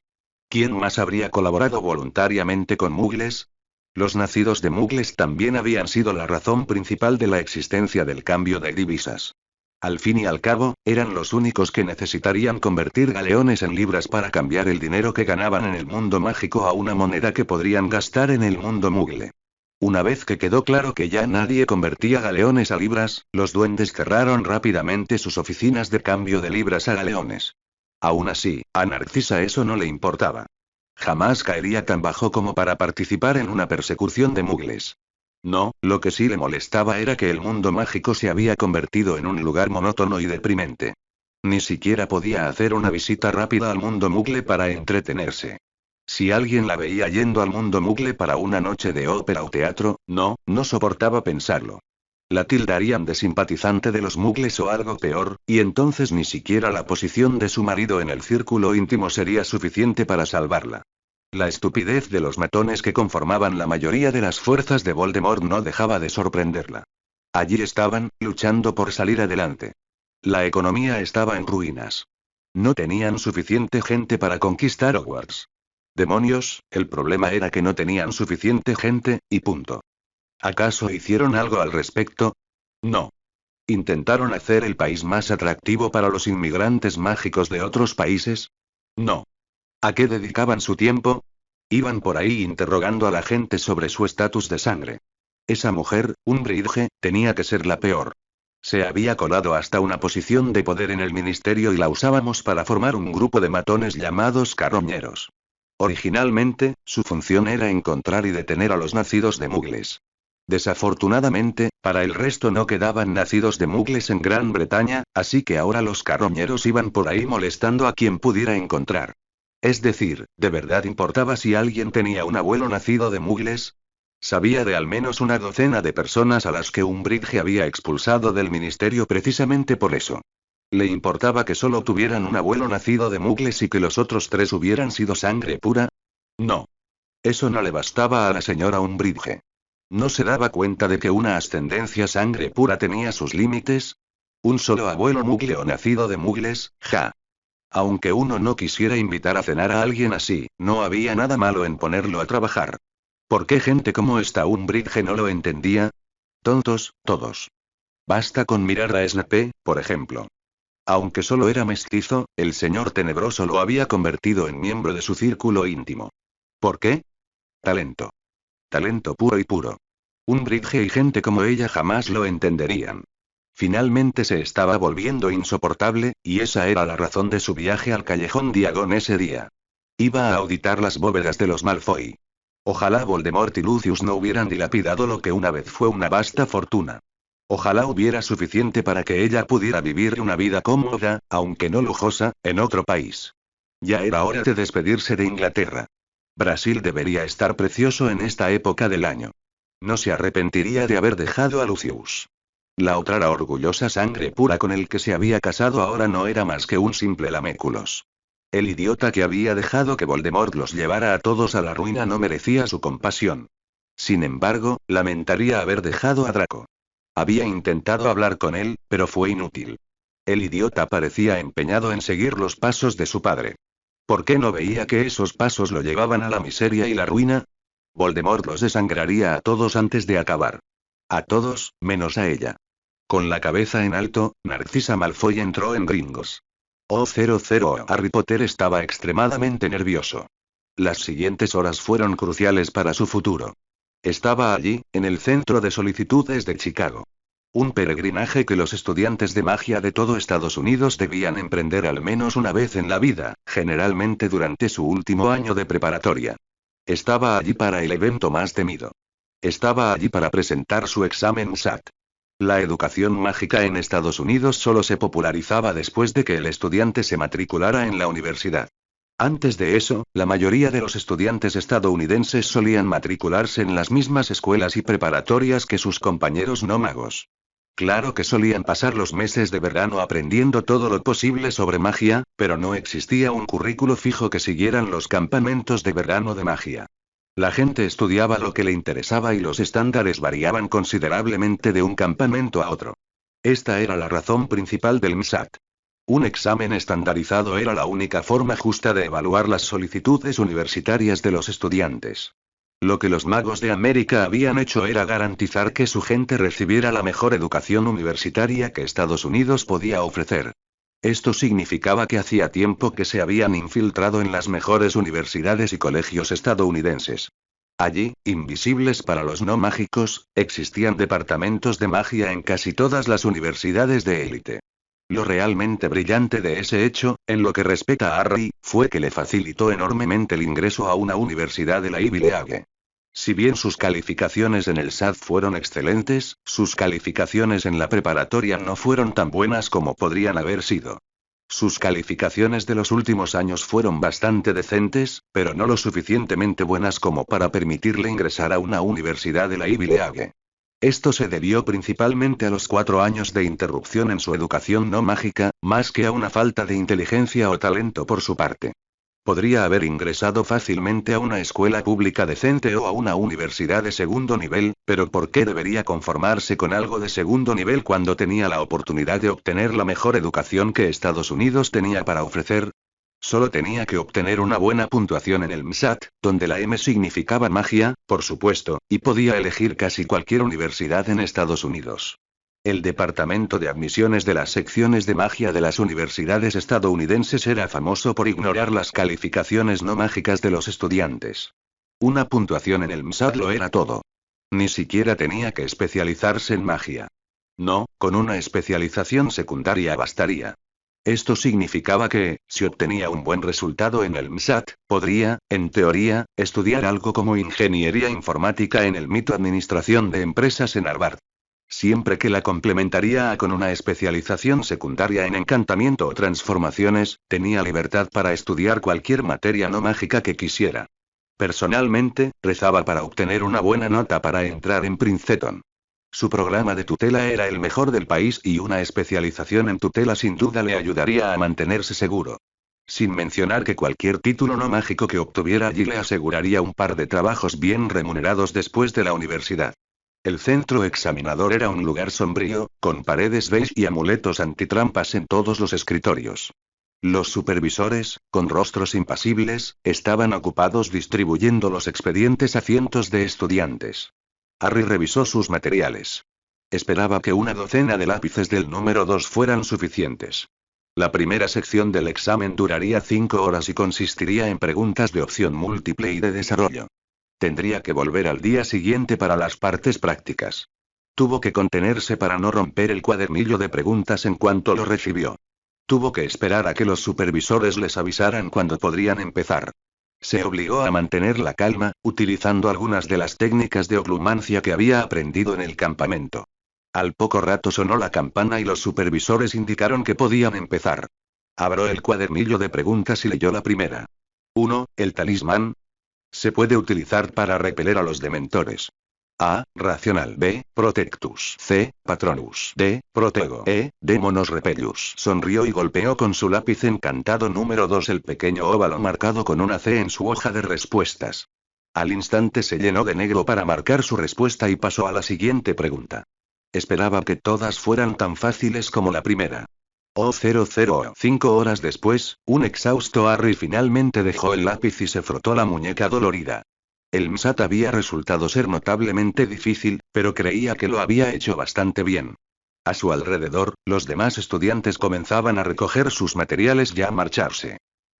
¿Quién más habría colaborado voluntariamente con mugles? Los nacidos de mugles también habían sido la razón principal de la existencia del cambio de divisas. Al fin y al cabo, eran los únicos que necesitarían convertir galeones en libras para cambiar el dinero que ganaban en el mundo mágico a una moneda que podrían gastar en el mundo mugle. Una vez que quedó claro que ya nadie convertía galeones a libras, los duendes cerraron rápidamente sus oficinas de cambio de libras a galeones. Aún así, a Narcisa eso no le importaba. Jamás caería tan bajo como para participar en una persecución de mugles. No, lo que sí le molestaba era que el mundo mágico se había convertido en un lugar monótono y deprimente. Ni siquiera podía hacer una visita rápida al mundo mugle para entretenerse. Si alguien la veía yendo al mundo mugle para una noche de ópera o teatro, no soportaba pensarlo. La tildarían de simpatizante de los mugles o algo peor, y entonces ni siquiera la posición de su marido en el círculo íntimo sería suficiente para salvarla. La estupidez de los matones que conformaban la mayoría de las fuerzas de Voldemort no dejaba de sorprenderla. Allí estaban, luchando por salir adelante. La economía estaba en ruinas. No tenían suficiente gente para conquistar Hogwarts. Demonios, el problema era que no tenían suficiente gente, y punto. ¿Acaso hicieron algo al respecto? No. ¿Intentaron hacer el país más atractivo para los inmigrantes mágicos de otros países? No. ¿A qué dedicaban su tiempo? Iban por ahí interrogando a la gente sobre su estatus de sangre. Esa mujer, Umbridge, tenía que ser la peor. Se había colado hasta una posición de poder en el ministerio y la usábamos para formar un grupo de matones llamados carroñeros. Originalmente, su función era encontrar y detener a los nacidos de mugles. Desafortunadamente, para el resto no quedaban nacidos de mugles en Gran Bretaña, así que ahora los carroñeros iban por ahí molestando a quien pudiera encontrar. Es decir, ¿de verdad importaba si alguien tenía un abuelo nacido de mugles? Sabía de al menos una docena de personas a las que Umbridge había expulsado del ministerio precisamente por eso. ¿Le importaba que solo tuvieran un abuelo nacido de mugles y que los otros 3 hubieran sido sangre pura? No. Eso no le bastaba a la señora Umbridge. ¿No se daba cuenta de que una ascendencia sangre pura tenía sus límites? Un solo abuelo mugle o nacido de mugles, ja. Aunque uno no quisiera invitar a cenar a alguien así, no había nada malo en ponerlo a trabajar. ¿Por qué gente como esta Umbridge no lo entendía? Tontos, todos. Basta con mirar a Snape, por ejemplo. Aunque solo era mestizo, el señor tenebroso lo había convertido en miembro de su círculo íntimo. ¿Por qué? Talento. Talento puro y puro. Umbridge y gente como ella jamás lo entenderían. Finalmente se estaba volviendo insoportable, y esa era la razón de su viaje al Callejón Diagon ese día. Iba a auditar las bóvedas de los Malfoy. Ojalá Voldemort y Lucius no hubieran dilapidado lo que una vez fue una vasta fortuna. Ojalá hubiera suficiente para que ella pudiera vivir una vida cómoda, aunque no lujosa, en otro país. Ya era hora de despedirse de Inglaterra. Brasil debería estar precioso en esta época del año. No se arrepentiría de haber dejado a Lucius. La otra orgullosa sangre pura con el que se había casado ahora no era más que un simple laméculos. El idiota que había dejado que Voldemort los llevara a todos a la ruina no merecía su compasión. Sin embargo, lamentaría haber dejado a Draco. Había intentado hablar con él, pero fue inútil. El idiota parecía empeñado en seguir los pasos de su padre. ¿Por qué no veía que esos pasos lo llevaban a la miseria y la ruina? Voldemort los desangraría a todos antes de acabar. A todos, menos a ella. Con la cabeza en alto, Narcisa Malfoy entró en Gringos. Harry Potter estaba extremadamente nervioso. Las siguientes horas fueron cruciales para su futuro. Estaba allí, en el centro de solicitudes de Chicago. Un peregrinaje que los estudiantes de magia de todo Estados Unidos debían emprender al menos una vez en la vida, generalmente durante su último año de preparatoria. Estaba allí para el evento más temido. Estaba allí para presentar su examen MSAT. La educación mágica en Estados Unidos solo se popularizaba después de que el estudiante se matriculara en la universidad. Antes de eso, la mayoría de los estudiantes estadounidenses solían matricularse en las mismas escuelas y preparatorias que sus compañeros no magos. Claro que solían pasar los meses de verano aprendiendo todo lo posible sobre magia, pero no existía un currículo fijo que siguieran los campamentos de verano de magia. La gente estudiaba lo que le interesaba y los estándares variaban considerablemente de un campamento a otro. Esta era la razón principal del MSAT. Un examen estandarizado era la única forma justa de evaluar las solicitudes universitarias de los estudiantes. Lo que los magos de América habían hecho era garantizar que su gente recibiera la mejor educación universitaria que Estados Unidos podía ofrecer. Esto significaba que hacía tiempo que se habían infiltrado en las mejores universidades y colegios estadounidenses. Allí, invisibles para los no mágicos, existían departamentos de magia en casi todas las universidades de élite. Lo realmente brillante de ese hecho, en lo que respecta a Harry, fue que le facilitó enormemente el ingreso a una universidad de la Ivy League. Si bien sus calificaciones en el SAT fueron excelentes, sus calificaciones en la preparatoria no fueron tan buenas como podrían haber sido. Sus calificaciones de los últimos años fueron bastante decentes, pero no lo suficientemente buenas como para permitirle ingresar a una universidad de la Ivy League. Esto se debió principalmente a los 4 años de interrupción en su educación no mágica, más que a una falta de inteligencia o talento por su parte. Podría haber ingresado fácilmente a una escuela pública decente o a una universidad de segundo nivel, pero ¿por qué debería conformarse con algo de segundo nivel cuando tenía la oportunidad de obtener la mejor educación que Estados Unidos tenía para ofrecer? Solo tenía que obtener una buena puntuación en el MSAT, donde la M significaba magia, por supuesto, y podía elegir casi cualquier universidad en Estados Unidos. El departamento de admisiones de las secciones de magia de las universidades estadounidenses era famoso por ignorar las calificaciones no mágicas de los estudiantes. Una puntuación en el MSAT lo era todo. Ni siquiera tenía que especializarse en magia. No, con una especialización secundaria bastaría. Esto significaba que, si obtenía un buen resultado en el MSAT, podría, en teoría, estudiar algo como ingeniería informática en el mito administración de empresas en Harvard. Siempre que la complementaría con una especialización secundaria en encantamiento o transformaciones, tenía libertad para estudiar cualquier materia no mágica que quisiera. Personalmente, rezaba para obtener una buena nota para entrar en Princeton. Su programa de tutela era el mejor del país y una especialización en tutela sin duda le ayudaría a mantenerse seguro. Sin mencionar que cualquier título no mágico que obtuviera allí le aseguraría un par de trabajos bien remunerados después de la universidad. El centro examinador era un lugar sombrío, con paredes beige y amuletos antitrampas en todos los escritorios. Los supervisores, con rostros impasibles, estaban ocupados distribuyendo los expedientes a cientos de estudiantes. Harry revisó sus materiales. Esperaba que una docena de lápices del número 2 fueran suficientes. La primera sección del examen duraría 5 horas y consistiría en preguntas de opción múltiple y de desarrollo. Tendría que volver al día siguiente para las partes prácticas. Tuvo que contenerse para no romper el cuadernillo de preguntas en cuanto lo recibió. Tuvo que esperar a que los supervisores les avisaran cuando podrían empezar. Se obligó a mantener la calma, utilizando algunas de las técnicas de oclumancia que había aprendido en el campamento. Al poco rato sonó la campana y los supervisores indicaron que podían empezar. Abrió el cuadernillo de preguntas y leyó la primera. 1. El talismán. Se puede utilizar para repeler a los dementores. A. Racional. B. Protectus. C. Patronus. D. Protego. E. Demonos repellus. Sonrió y golpeó con su lápiz encantado número 2 el pequeño óvalo marcado con una C en su hoja de respuestas. Al instante se llenó de negro para marcar su respuesta y pasó a la siguiente pregunta. Esperaba que todas fueran tan fáciles como la primera. 5 horas después, un exhausto Harry finalmente dejó el lápiz y se frotó la muñeca dolorida. El MSAT había resultado ser notablemente difícil, pero creía que lo había hecho bastante bien. A su alrededor, los demás estudiantes comenzaban a recoger sus materiales y a marcharse.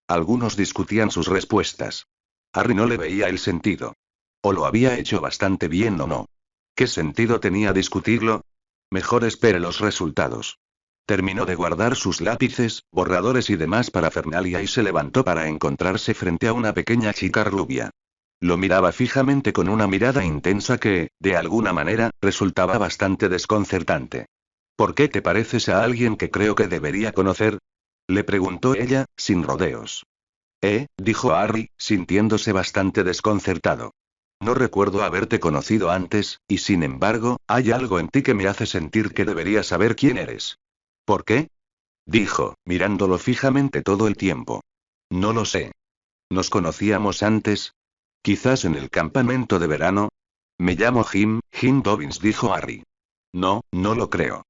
Algunos discutían sus respuestas. Harry no le veía el sentido. O lo había hecho bastante bien o no. ¿Qué sentido tenía discutirlo? Mejor espere los resultados. Terminó de guardar sus lápices, borradores y demás parafernalia y se levantó para encontrarse frente a una pequeña chica rubia. Lo miraba fijamente con una mirada intensa que, de alguna manera, resultaba bastante desconcertante. ¿Por qué te pareces a alguien que creo que debería conocer? Le preguntó ella, sin rodeos. Dijo Harry, sintiéndose bastante desconcertado. No recuerdo haberte conocido antes, y sin embargo, hay algo en ti que me hace sentir que debería saber quién eres. ¿Por qué? Dijo, mirándolo fijamente todo el tiempo. No lo sé. ¿Nos conocíamos antes? Quizás en el campamento de verano. Me llamo Jim Dobbins, dijo Harry. No, no lo creo.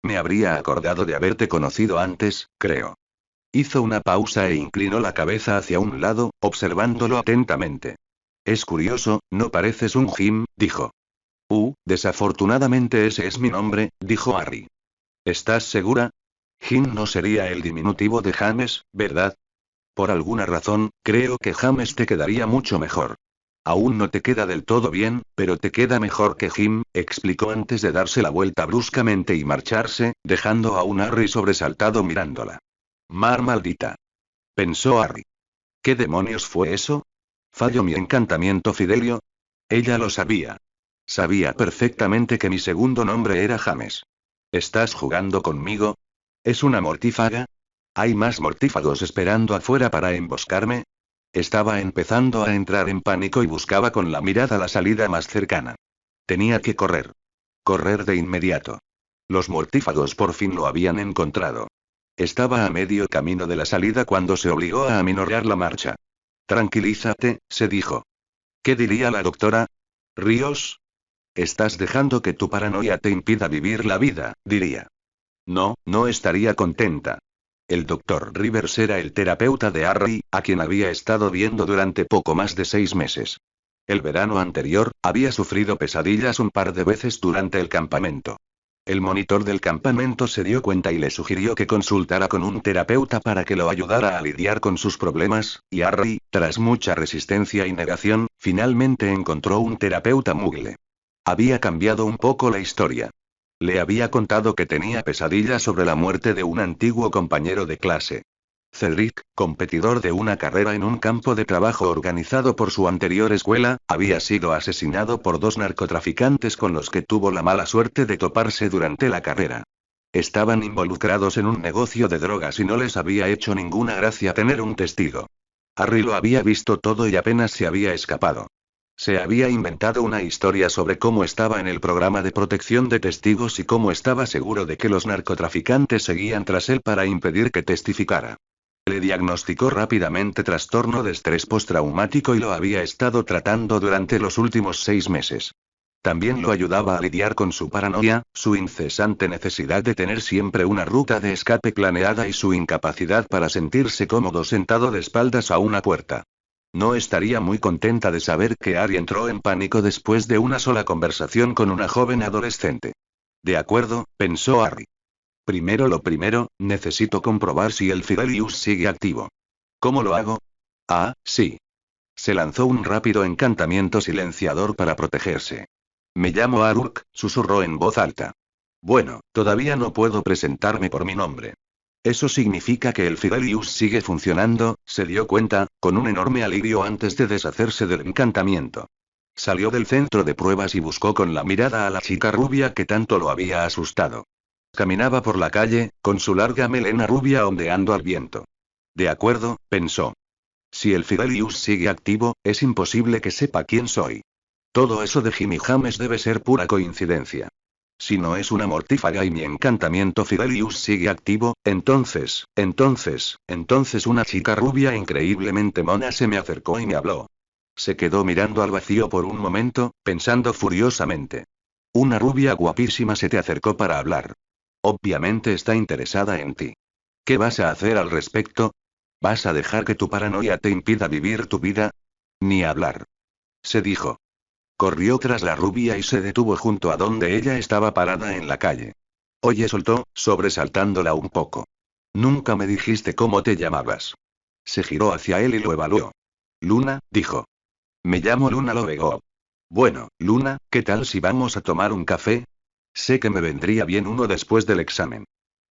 Me habría acordado de haberte conocido antes, creo. Hizo una pausa e inclinó la cabeza hacia un lado, observándolo atentamente. Es curioso, no pareces un Jim, dijo. Desafortunadamente ese es mi nombre, dijo Harry. ¿Estás segura? Jim no sería el diminutivo de James, ¿verdad? Por alguna razón, creo que James te quedaría mucho mejor. Aún no te queda del todo bien, pero te queda mejor que Jim, explicó antes de darse la vuelta bruscamente y marcharse, dejando a un Harry sobresaltado mirándola. Mar maldita. Pensó Harry. ¿Qué demonios fue eso? ¿Falló mi encantamiento Fidelio? Ella lo sabía. Sabía perfectamente que mi segundo nombre era James. ¿Estás jugando conmigo? ¿Es una mortífaga? ¿Hay más mortífagos esperando afuera para emboscarme? Estaba empezando a entrar en pánico y buscaba con la mirada la salida más cercana. Tenía que correr. Correr de inmediato. Los mortífagos por fin lo habían encontrado. Estaba a medio camino de la salida cuando se obligó a aminorar la marcha. Tranquilízate, se dijo. ¿Qué diría la doctora? ¿Ríos? Estás dejando que tu paranoia te impida vivir la vida, diría. No, no estaría contenta. El Dr. Rivers era el terapeuta de Harry, a quien había estado viendo durante poco más de 6 meses. El verano anterior, había sufrido pesadillas un par de veces durante el campamento. El monitor del campamento se dio cuenta y le sugirió que consultara con un terapeuta para que lo ayudara a lidiar con sus problemas, y Harry, tras mucha resistencia y negación, finalmente encontró un terapeuta Muggle. Había cambiado un poco la historia. Le había contado que tenía pesadillas sobre la muerte de un antiguo compañero de clase. Cedric, competidor de una carrera en un campo de trabajo organizado por su anterior escuela, había sido asesinado por 2 narcotraficantes con los que tuvo la mala suerte de toparse durante la carrera. Estaban involucrados en un negocio de drogas y no les había hecho ninguna gracia tener un testigo. Harry lo había visto todo y apenas se había escapado. Se había inventado una historia sobre cómo estaba en el programa de protección de testigos y cómo estaba seguro de que los narcotraficantes seguían tras él para impedir que testificara. Le diagnosticó rápidamente trastorno de estrés postraumático y lo había estado tratando durante los últimos 6 meses. También lo ayudaba a lidiar con su paranoia, su incesante necesidad de tener siempre una ruta de escape planeada y su incapacidad para sentirse cómodo sentado de espaldas a una puerta. No estaría muy contenta de saber que Harry entró en pánico después de una sola conversación con una joven adolescente. De acuerdo, pensó Harry. Primero lo primero, necesito comprobar si el Fidelius sigue activo. ¿Cómo lo hago? Sí. Se lanzó un rápido encantamiento silenciador para protegerse. Me llamo Aruk, susurró en voz alta. Bueno, todavía no puedo presentarme por mi nombre. Eso significa que el Fidelius sigue funcionando, se dio cuenta, con un enorme alivio antes de deshacerse del encantamiento. Salió del centro de pruebas y buscó con la mirada a la chica rubia que tanto lo había asustado. Caminaba por la calle, con su larga melena rubia ondeando al viento. De acuerdo, pensó. Si el Fidelius sigue activo, es imposible que sepa quién soy. Todo eso de Jimmy James debe ser pura coincidencia. Si no es una mortífaga y mi encantamiento Fidelius sigue activo, entonces una chica rubia increíblemente mona se me acercó y me habló. Se quedó mirando al vacío por un momento, pensando furiosamente. Una rubia guapísima se te acercó para hablar. Obviamente está interesada en ti. ¿Qué vas a hacer al respecto? ¿Vas a dejar que tu paranoia te impida vivir tu vida? Ni hablar. Se dijo. Corrió tras la rubia y se detuvo junto a donde ella estaba parada en la calle. Oye, soltó, sobresaltándola un poco. Nunca me dijiste cómo te llamabas. Se giró hacia él y lo evaluó. Luna, dijo. Me llamo Luna Lovegov. Bueno, Luna, ¿qué tal si vamos a tomar un café? Sé que me vendría bien uno después del examen.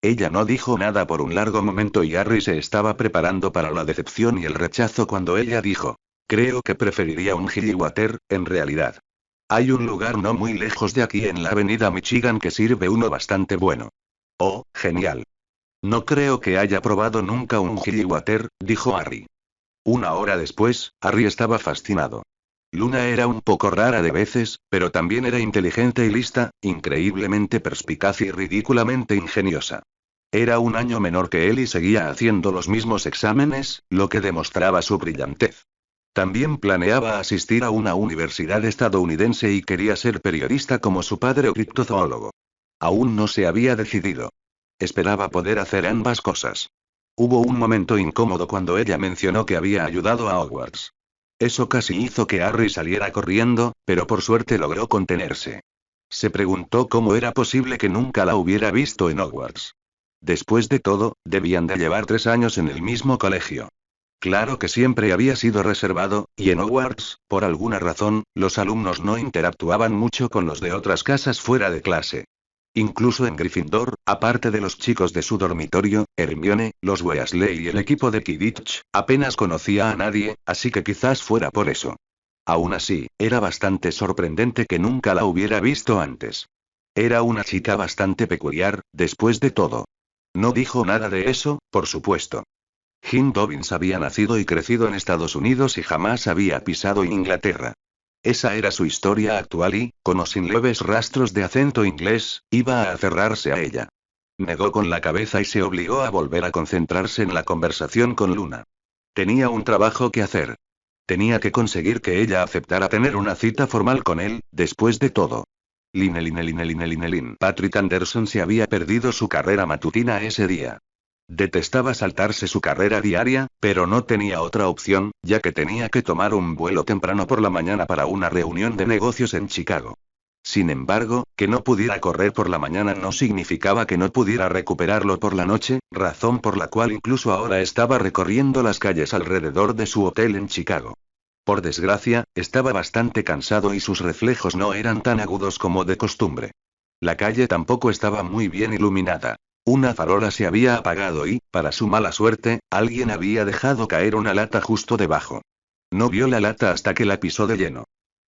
Ella no dijo nada por un largo momento y Harry se estaba preparando para la decepción y el rechazo cuando ella dijo. Creo que preferiría un Gillywater, en realidad. Hay un lugar no muy lejos de aquí en la avenida Michigan que sirve uno bastante bueno. Oh, genial. No creo que haya probado nunca un Gillywater, dijo Harry. Una hora después, Harry estaba fascinado. Luna era un poco rara de veces, pero también era inteligente y lista, increíblemente perspicaz y ridículamente ingeniosa. Era un año menor que él y seguía haciendo los mismos exámenes, lo que demostraba su brillantez. También planeaba asistir a una universidad estadounidense y quería ser periodista como su padre o criptozoólogo. Aún no se había decidido. Esperaba poder hacer ambas cosas. Hubo un momento incómodo cuando ella mencionó que había ayudado a Hogwarts. Eso casi hizo que Harry saliera corriendo, pero por suerte logró contenerse. Se preguntó cómo era posible que nunca la hubiera visto en Hogwarts. Después de todo, debían de llevar 3 años en el mismo colegio. Claro que siempre había sido reservado, y en Hogwarts, por alguna razón, los alumnos no interactuaban mucho con los de otras casas fuera de clase. Incluso en Gryffindor, aparte de los chicos de su dormitorio, Hermione, los Weasley y el equipo de Quidditch, apenas conocía a nadie, así que quizás fuera por eso. Aún así, era bastante sorprendente que nunca la hubiera visto antes. Era una chica bastante peculiar, después de todo. No dijo nada de eso, por supuesto. Jim Dobbins había nacido y crecido en Estados Unidos y jamás había pisado Inglaterra. Esa era su historia actual y, con o sin leves rastros de acento inglés, iba a aferrarse a ella. Negó con la cabeza y se obligó a volver a concentrarse en la conversación con Luna. Tenía un trabajo que hacer. Tenía que conseguir que ella aceptara tener una cita formal con él, después de todo. Patrick Anderson se había perdido su carrera matutina ese día. Detestaba saltarse su carrera diaria, pero no tenía otra opción, ya que tenía que tomar un vuelo temprano por la mañana para una reunión de negocios en Chicago. Sin embargo, que no pudiera correr por la mañana no significaba que no pudiera recuperarlo por la noche, razón por la cual incluso ahora estaba recorriendo las calles alrededor de su hotel en Chicago. Por desgracia, estaba bastante cansado y sus reflejos no eran tan agudos como de costumbre. La calle tampoco estaba muy bien iluminada. Una farola se había apagado y, para su mala suerte, alguien había dejado caer una lata justo debajo. No vio la lata hasta que la pisó de lleno.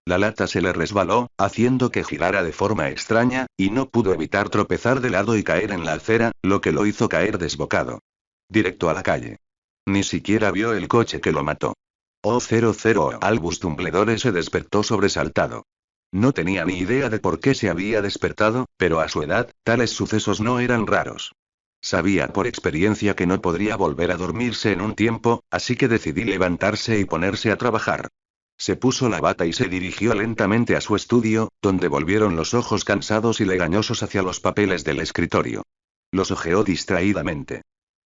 La lata se le resbaló, haciendo que girara de forma extraña, y no pudo evitar tropezar de lado y caer en la acera, lo que lo hizo caer desbocado. Directo a la calle. Ni siquiera vio el coche que lo mató. Oh, Albus Dumbledore se despertó sobresaltado. No tenía ni idea de por qué se había despertado, pero a su edad, tales sucesos no eran raros. Sabía por experiencia que no podría volver a dormirse en un tiempo, así que decidí levantarse y ponerse a trabajar. Se puso la bata y se dirigió lentamente a su estudio, donde volvieron los ojos cansados y legañosos hacia los papeles del escritorio. Los hojeó distraídamente.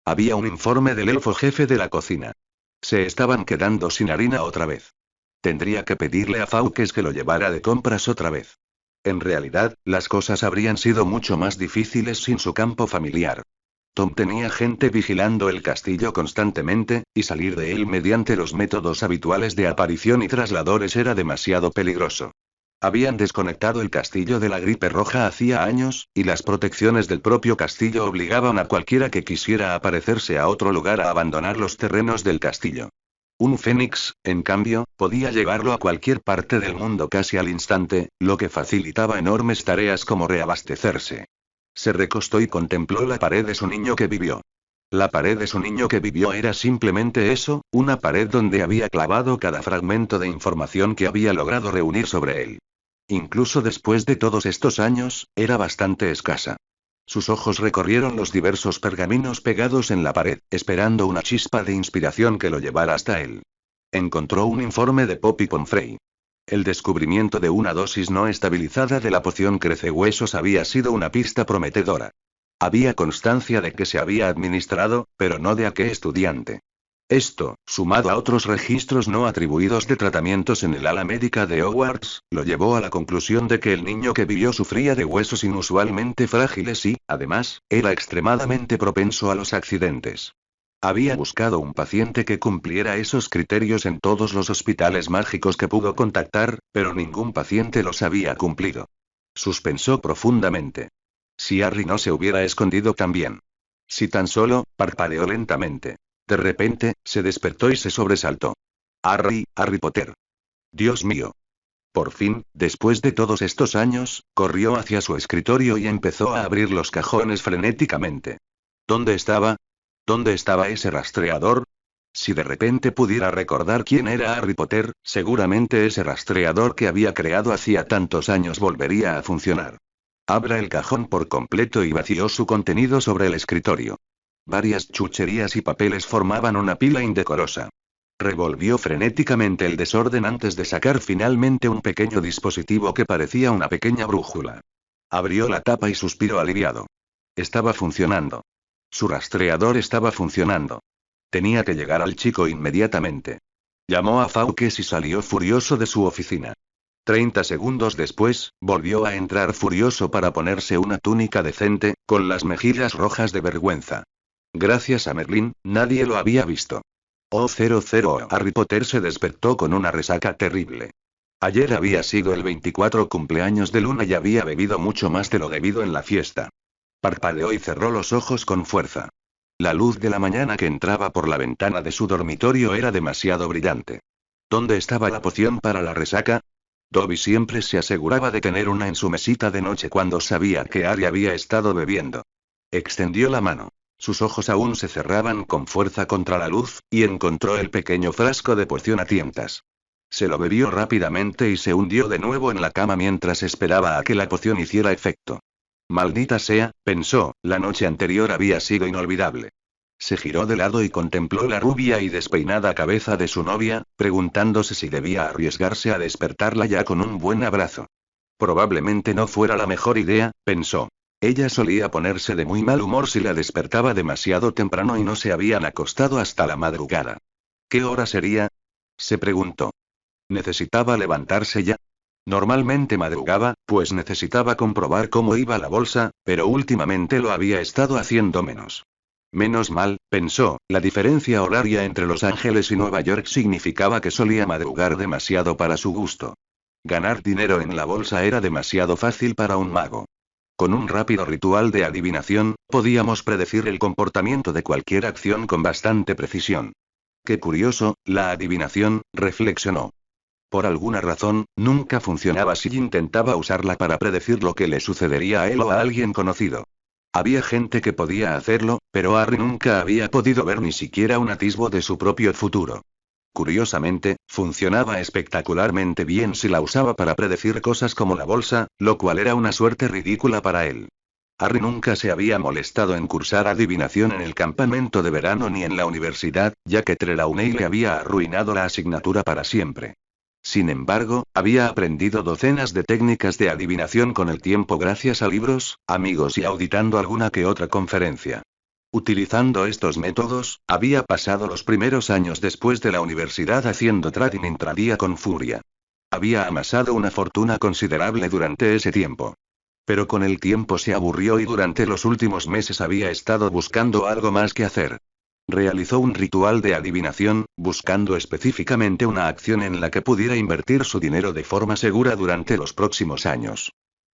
Había un informe del elfo jefe de la cocina. Se estaban quedando sin harina otra vez. Tendría que pedirle a Fawkes que lo llevara de compras otra vez. En realidad, las cosas habrían sido mucho más difíciles sin su campo familiar. Tom tenía gente vigilando el castillo constantemente, y salir de él mediante los métodos habituales de aparición y trasladores era demasiado peligroso. Habían desconectado el castillo de la gripe roja hacía años, y las protecciones del propio castillo obligaban a cualquiera que quisiera aparecerse a otro lugar a abandonar los terrenos del castillo. Un fénix, en cambio, podía llevarlo a cualquier parte del mundo casi al instante, lo que facilitaba enormes tareas como reabastecerse. Se recostó y contempló la pared de su niño que vivió. La pared de su niño que vivió era simplemente eso, una pared donde había clavado cada fragmento de información que había logrado reunir sobre él. Incluso después de todos estos años, era bastante escasa. Sus ojos recorrieron los diversos pergaminos pegados en la pared, esperando una chispa de inspiración que lo llevara hasta él. Encontró un informe de Poppy Pomfrey. El descubrimiento de una dosis no estabilizada de la poción crecehuesos había sido una pista prometedora. Había constancia de que se había administrado, pero no de a qué estudiante. Esto, sumado a otros registros no atribuidos de tratamientos en el ala médica de Hogwarts, lo llevó a la conclusión de que el niño que vivió sufría de huesos inusualmente frágiles y, además, era extremadamente propenso a los accidentes. Había buscado un paciente que cumpliera esos criterios en todos los hospitales mágicos que pudo contactar, pero ningún paciente los había cumplido. Suspensó profundamente. Si Harry no se hubiera escondido también. Si tan solo, parpadeó lentamente. De repente, se despertó y se sobresaltó. Harry Potter. Dios mío. Por fin, después de todos estos años, corrió hacia su escritorio y empezó a abrir los cajones frenéticamente. ¿Dónde estaba? ¿Dónde estaba ese rastreador? Si de repente pudiera recordar quién era Harry Potter, seguramente ese rastreador que había creado hacía tantos años volvería a funcionar. Abra el cajón por completo y vació su contenido sobre el escritorio. Varias chucherías y papeles formaban una pila indecorosa. Revolvió frenéticamente el desorden antes de sacar finalmente un pequeño dispositivo que parecía una pequeña brújula. Abrió la tapa y suspiró aliviado. Estaba funcionando. Su rastreador estaba funcionando. Tenía que llegar al chico inmediatamente. Llamó a Fawkes y salió furioso de su oficina. 30 segundos después, volvió a entrar furioso para ponerse una túnica decente, con las mejillas rojas de vergüenza. Gracias a Merlín, nadie lo había visto. Oh 00. Harry Potter se despertó con una resaca terrible. Ayer había sido el 24 cumpleaños de Luna y había bebido mucho más de lo debido en la fiesta. Parpadeó y cerró los ojos con fuerza. La luz de la mañana que entraba por la ventana de su dormitorio era demasiado brillante. ¿Dónde estaba la poción para la resaca? Dobby siempre se aseguraba de tener una en su mesita de noche cuando sabía que Harry había estado bebiendo. Extendió la mano. Sus ojos aún se cerraban con fuerza contra la luz, y encontró el pequeño frasco de poción a tientas. Se lo bebió rápidamente y se hundió de nuevo en la cama mientras esperaba a que la poción hiciera efecto. Maldita sea, pensó, la noche anterior había sido inolvidable. Se giró de lado y contempló la rubia y despeinada cabeza de su novia, preguntándose si debía arriesgarse a despertarla ya con un buen abrazo. Probablemente no fuera la mejor idea, pensó. Ella solía ponerse de muy mal humor si la despertaba demasiado temprano y no se habían acostado hasta la madrugada. ¿Qué hora sería? Se preguntó. ¿Necesitaba levantarse ya? Normalmente madrugaba, pues necesitaba comprobar cómo iba la bolsa, pero últimamente lo había estado haciendo menos. Menos mal, pensó, la diferencia horaria entre Los Ángeles y Nueva York significaba que solía madrugar demasiado para su gusto. Ganar dinero en la bolsa era demasiado fácil para un mago. Con un rápido ritual de adivinación, podíamos predecir el comportamiento de cualquier acción con bastante precisión. Qué curioso, la adivinación, reflexionó. Por alguna razón, nunca funcionaba si intentaba usarla para predecir lo que le sucedería a él o a alguien conocido. Había gente que podía hacerlo, pero Harry nunca había podido ver ni siquiera un atisbo de su propio futuro. Curiosamente, funcionaba espectacularmente bien si la usaba para predecir cosas como la bolsa, lo cual era una suerte ridícula para él. Harry nunca se había molestado en cursar adivinación en el campamento de verano ni en la universidad, ya que Trelawney le había arruinado la asignatura para siempre. Sin embargo, había aprendido docenas de técnicas de adivinación con el tiempo gracias a libros, amigos y auditando alguna que otra conferencia. Utilizando estos métodos, había pasado los primeros años después de la universidad haciendo trading intradía con furia. Había amasado una fortuna considerable durante ese tiempo. Pero con el tiempo se aburrió y durante los últimos meses había estado buscando algo más que hacer. Realizó un ritual de adivinación, buscando específicamente una acción en la que pudiera invertir su dinero de forma segura durante los próximos años.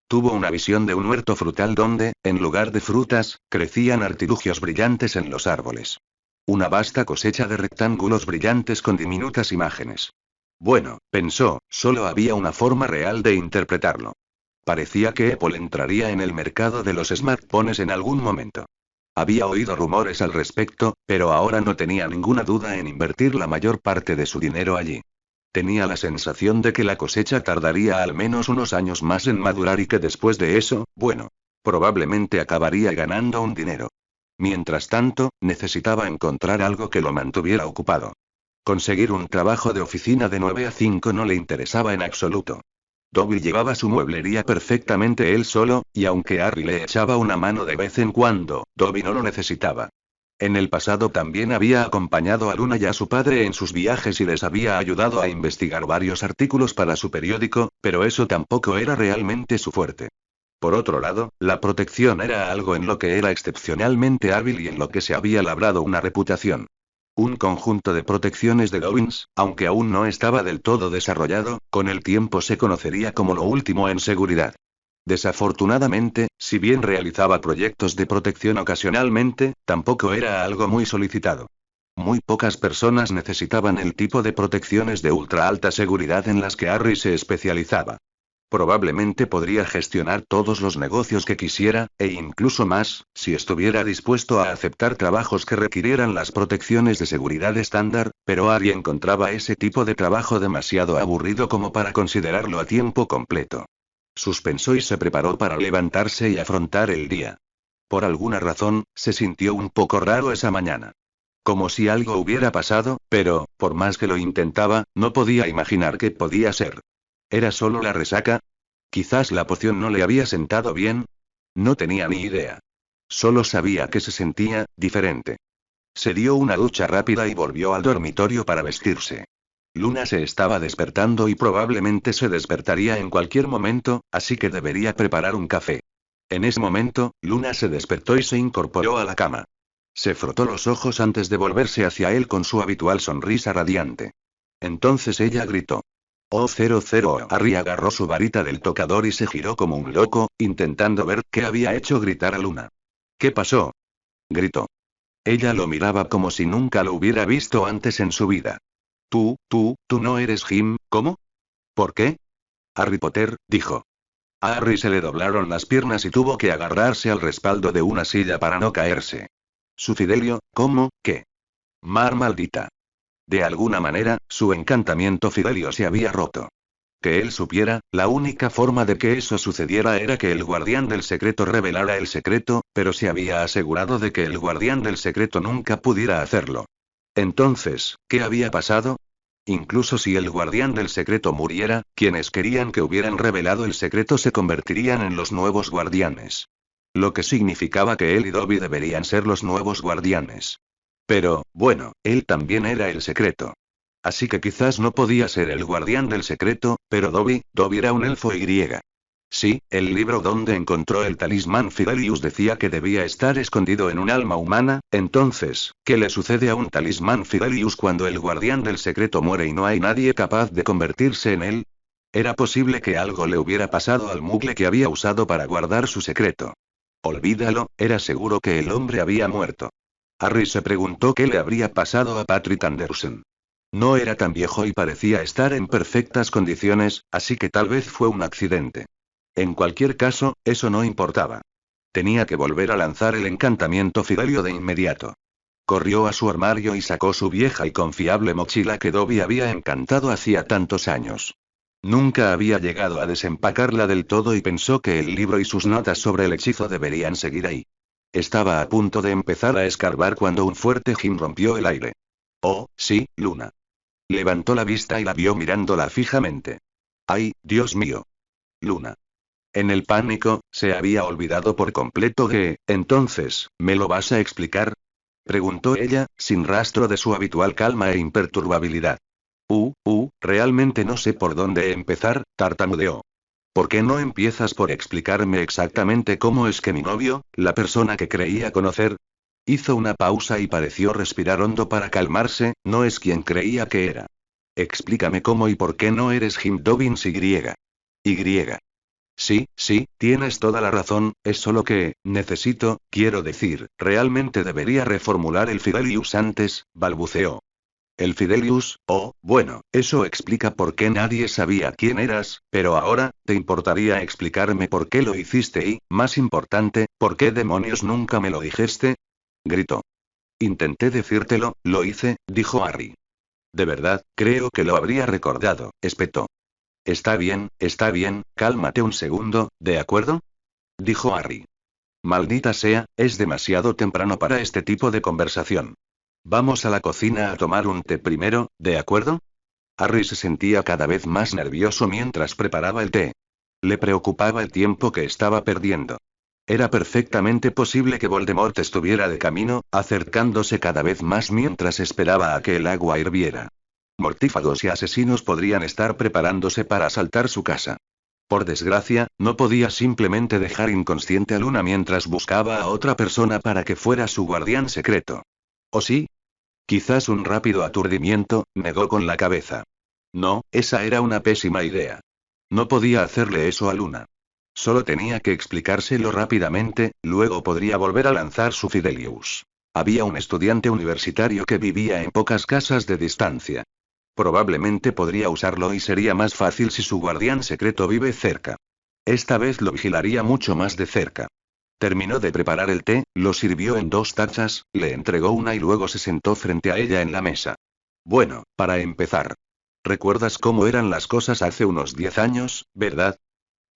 Tuvo una visión de un huerto frutal donde, en lugar de frutas, crecían artilugios brillantes en los árboles. Una vasta cosecha de rectángulos brillantes con diminutas imágenes. Bueno, pensó, solo había una forma real de interpretarlo. Parecía que Apple entraría en el mercado de los smartphones en algún momento. Había oído rumores al respecto, pero ahora no tenía ninguna duda en invertir la mayor parte de su dinero allí. Tenía la sensación de que la cosecha tardaría al menos unos años más en madurar y que después de eso, bueno, probablemente acabaría ganando un dinero. Mientras tanto, necesitaba encontrar algo que lo mantuviera ocupado. Conseguir un trabajo de oficina de 9 a 5 no le interesaba en absoluto. Dobby llevaba su mueblería perfectamente él solo, y aunque Harry le echaba una mano de vez en cuando, Dobby no lo necesitaba. En el pasado también había acompañado a Luna y a su padre en sus viajes y les había ayudado a investigar varios artículos para su periódico, pero eso tampoco era realmente su fuerte. Por otro lado, la protección era algo en lo que era excepcionalmente hábil y en lo que se había labrado una reputación. Un conjunto de protecciones de Dobbins, aunque aún no estaba del todo desarrollado, con el tiempo se conocería como lo último en seguridad. Desafortunadamente, si bien realizaba proyectos de protección ocasionalmente, tampoco era algo muy solicitado. Muy pocas personas necesitaban el tipo de protecciones de ultra alta seguridad en las que Harry se especializaba. Probablemente podría gestionar todos los negocios que quisiera, e incluso más, si estuviera dispuesto a aceptar trabajos que requirieran las protecciones de seguridad estándar, pero Harry encontraba ese tipo de trabajo demasiado aburrido como para considerarlo a tiempo completo. Suspensó y se preparó para levantarse y afrontar el día. Por alguna razón, se sintió un poco raro esa mañana. Como si algo hubiera pasado, pero, por más que lo intentaba, no podía imaginar qué podía ser. ¿Era solo la resaca? Quizás la poción no le había sentado bien. No tenía ni idea. Solo sabía que se sentía diferente. Se dio una ducha rápida y volvió al dormitorio para vestirse. Luna se estaba despertando y probablemente se despertaría en cualquier momento, así que debería preparar un café. En ese momento, Luna se despertó y se incorporó a la cama. Se frotó los ojos antes de volverse hacia él con su habitual sonrisa radiante. Entonces ella gritó. Oh 00. Harry agarró su varita del tocador y se giró como un loco, intentando ver qué había hecho gritar a Luna. ¿Qué pasó? Gritó. Ella lo miraba como si nunca lo hubiera visto antes en su vida. Tú no eres Jim, ¿cómo? ¿Por qué? Harry Potter, dijo. A Harry se le doblaron las piernas y tuvo que agarrarse al respaldo de una silla para no caerse. Su Fidelio, ¿cómo, qué? Mar maldita. De alguna manera, su encantamiento Fidelio se había roto. Que él supiera, la única forma de que eso sucediera era que el guardián del secreto revelara el secreto, pero se había asegurado de que el guardián del secreto nunca pudiera hacerlo. Entonces, ¿qué había pasado? Incluso si el guardián del secreto muriera, quienes querían que hubieran revelado el secreto se convertirían en los nuevos guardianes. Lo que significaba que él y Dobby deberían ser los nuevos guardianes. Pero, bueno, él también era el secreto. Así que quizás no podía ser el guardián del secreto, pero Dobby era un elfo y. Sí, el libro donde encontró el talismán Fidelius decía que debía estar escondido en un alma humana. Entonces, ¿qué le sucede a un talismán Fidelius cuando el guardián del secreto muere y no hay nadie capaz de convertirse en él? Era posible que algo le hubiera pasado al mugle que había usado para guardar su secreto. Olvídalo, era seguro que el hombre había muerto. Harry se preguntó qué le habría pasado a Patrick Anderson. No era tan viejo y parecía estar en perfectas condiciones, así que tal vez fue un accidente. En cualquier caso, eso no importaba. Tenía que volver a lanzar el encantamiento Fidelio de inmediato. Corrió a su armario y sacó su vieja y confiable mochila que Dobby había encantado hacía tantos años. Nunca había llegado a desempacarla del todo y pensó que el libro y sus notas sobre el hechizo deberían seguir ahí. Estaba a punto de empezar a escarbar cuando un fuerte Jim rompió el aire. Oh, sí, Luna. Levantó la vista y la vio mirándola fijamente. ¡Ay, Dios mío! Luna. En el pánico, se había olvidado por completo que, entonces, ¿me lo vas a explicar? Preguntó ella, sin rastro de su habitual calma e imperturbabilidad. Realmente no sé por dónde empezar, tartamudeó. ¿Por qué no empiezas por explicarme exactamente cómo es que mi novio, la persona que creía conocer? Hizo una pausa y pareció respirar hondo para calmarse. No es quien creía que era. Explícame cómo y por qué no eres Jim Dobbins Y. Sí, sí, tienes toda la razón, es solo que, quiero decir, realmente debería reformular el Fidelius antes, balbuceó. El Fidelius, oh, bueno, eso explica por qué nadie sabía quién eras, pero ahora, ¿te importaría explicarme por qué lo hiciste y, más importante, por qué demonios nunca me lo dijiste? Gritó. Intenté decírtelo, lo hice, dijo Harry. De verdad, creo que lo habría recordado, espetó. Está bien, cálmate un segundo, ¿de acuerdo? Dijo Harry. Maldita sea, es demasiado temprano para este tipo de conversación. Vamos a la cocina a tomar un té primero, ¿de acuerdo? Harry se sentía cada vez más nervioso mientras preparaba el té. Le preocupaba el tiempo que estaba perdiendo. Era perfectamente posible que Voldemort estuviera de camino, acercándose cada vez más mientras esperaba a que el agua hirviera. Mortífagos y asesinos podrían estar preparándose para asaltar su casa. Por desgracia, no podía simplemente dejar inconsciente a Luna mientras buscaba a otra persona para que fuera su guardián secreto. ¿O sí? Quizás un rápido aturdimiento, negó con la cabeza. No, esa era una pésima idea. No podía hacerle eso a Luna. Solo tenía que explicárselo rápidamente, luego podría volver a lanzar su Fidelius. Había un estudiante universitario que vivía en pocas casas de distancia. Probablemente podría usarlo y sería más fácil si su guardián secreto vive cerca. Esta vez lo vigilaría mucho más de cerca. Terminó de preparar el té, lo sirvió en 2 tazas, le entregó una y luego se sentó frente a ella en la mesa. Bueno, para empezar. ¿Recuerdas cómo eran las cosas hace unos 10 años, verdad?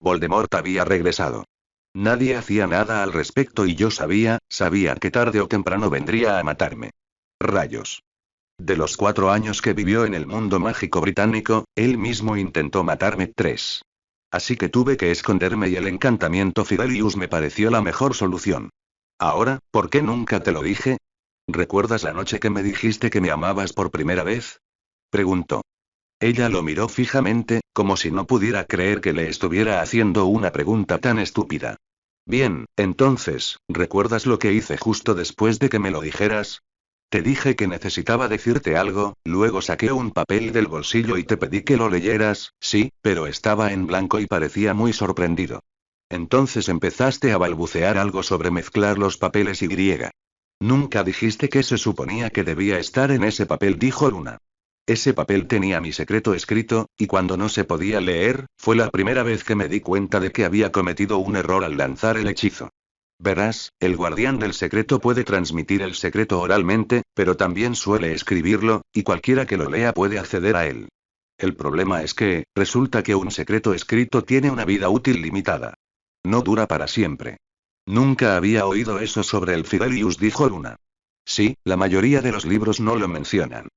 Voldemort había regresado. Nadie hacía nada al respecto y yo sabía que tarde o temprano vendría a matarme. Rayos. De los 4 años que vivió en el mundo mágico británico, él mismo intentó matarme 3. Así que tuve que esconderme y el encantamiento Fidelius me pareció la mejor solución. Ahora, ¿por qué nunca te lo dije? ¿Recuerdas la noche que me dijiste que me amabas por primera vez? Preguntó. Ella lo miró fijamente, como si no pudiera creer que le estuviera haciendo una pregunta tan estúpida. Bien, entonces, ¿recuerdas lo que hice justo después de que me lo dijeras? Te dije que necesitaba decirte algo, luego saqué un papel del bolsillo y te pedí que lo leyeras, sí, pero estaba en blanco y parecía muy sorprendido. Entonces empezaste a balbucear algo sobre mezclar los papeles Y. Nunca dijiste que se suponía que debía estar en ese papel, dijo Luna. Ese papel tenía mi secreto escrito, y cuando no se podía leer, fue la primera vez que me di cuenta de que había cometido un error al lanzar el hechizo. Verás, el guardián del secreto puede transmitir el secreto oralmente, pero también suele escribirlo, y cualquiera que lo lea puede acceder a él. El problema es que, resulta que un secreto escrito tiene una vida útil limitada. No dura para siempre. Nunca había oído eso sobre el Fidelius, dijo Luna. Sí, la mayoría de los libros no lo mencionan.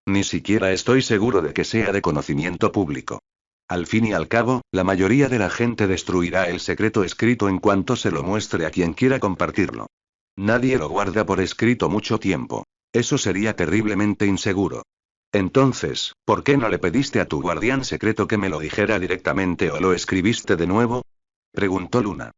Ni siquiera estoy seguro de que sea de conocimiento público. Al fin y al cabo, la mayoría de la gente destruirá el secreto escrito en cuanto se lo muestre a quien quiera compartirlo. Nadie lo guarda por escrito mucho tiempo. Eso sería terriblemente inseguro. Entonces, ¿por qué no le pediste a tu guardián secreto que me lo dijera directamente o lo escribiste de nuevo? Preguntó Luna.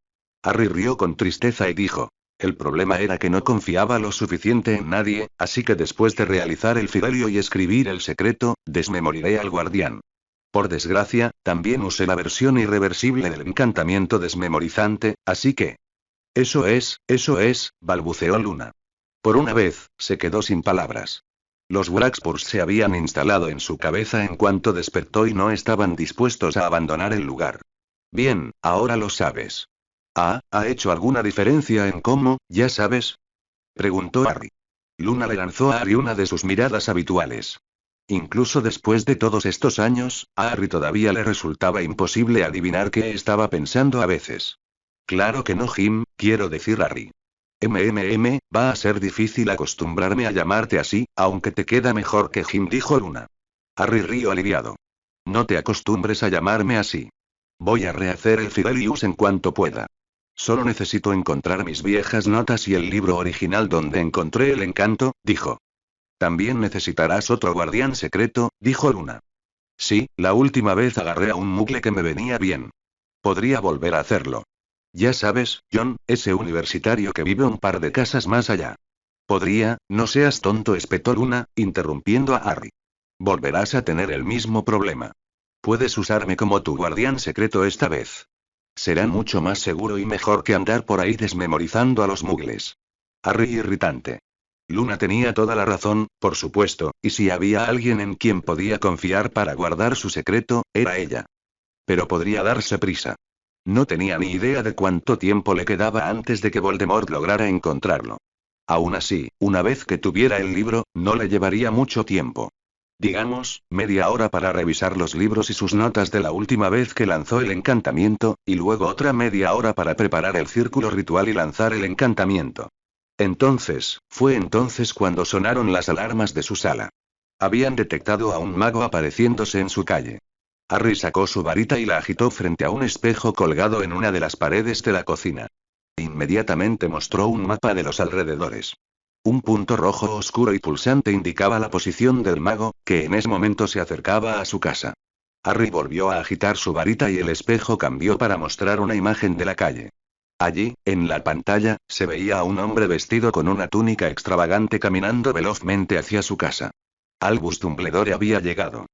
Harry rió con tristeza y dijo. El problema era que no confiaba lo suficiente en nadie, así que después de realizar el fidelio y escribir el secreto, desmemorizé al guardián. Por desgracia, también usé la versión irreversible del encantamiento desmemorizante, así que... Eso es, balbuceó Luna. Por una vez, se quedó sin palabras. Los Wraxpurs se habían instalado en su cabeza en cuanto despertó y no estaban dispuestos a abandonar el lugar. Bien, ahora lo sabes. ¿Ha hecho alguna diferencia en cómo, ya sabes? Preguntó Harry. Luna le lanzó a Harry una de sus miradas habituales. Incluso después de todos estos años, a Harry todavía le resultaba imposible adivinar qué estaba pensando a veces. Claro que no, Jim, quiero decir Harry. Va a ser difícil acostumbrarme a llamarte así, aunque te queda mejor que Jim, dijo Luna. Harry rió aliviado. No te acostumbres a llamarme así. Voy a rehacer el Fidelius en cuanto pueda. Solo necesito encontrar mis viejas notas y el libro original donde encontré el encanto, dijo. También necesitarás otro guardián secreto, dijo Luna. Sí, la última vez agarré a un mugle que me venía bien. Podría volver a hacerlo. Ya sabes, John, ese universitario que vive un par de casas más allá. Podría, no seas tonto, espetó Luna, interrumpiendo a Harry. Volverás a tener el mismo problema. Puedes usarme como tu guardián secreto esta vez. Será mucho más seguro y mejor que andar por ahí desmemorizando a los muggles. Harry irritante. Luna tenía toda la razón, por supuesto, y si había alguien en quien podía confiar para guardar su secreto, era ella. Pero podría darse prisa. No tenía ni idea de cuánto tiempo le quedaba antes de que Voldemort lograra encontrarlo. Aún así, una vez que tuviera el libro, no le llevaría mucho tiempo. Digamos, media hora para revisar los libros y sus notas de la última vez que lanzó el encantamiento, y luego otra media hora para preparar el círculo ritual y lanzar el encantamiento. Fue entonces cuando sonaron las alarmas de su sala. Habían detectado a un mago apareciéndose en su calle. Harry sacó su varita y la agitó frente a un espejo colgado en una de las paredes de la cocina. Inmediatamente mostró un mapa de los alrededores. Un punto rojo oscuro y pulsante indicaba la posición del mago, que en ese momento se acercaba a su casa. Harry volvió a agitar su varita y el espejo cambió para mostrar una imagen de la calle. Allí, en la pantalla, se veía a un hombre vestido con una túnica extravagante caminando velozmente hacia su casa. Albus Dumbledore había llegado.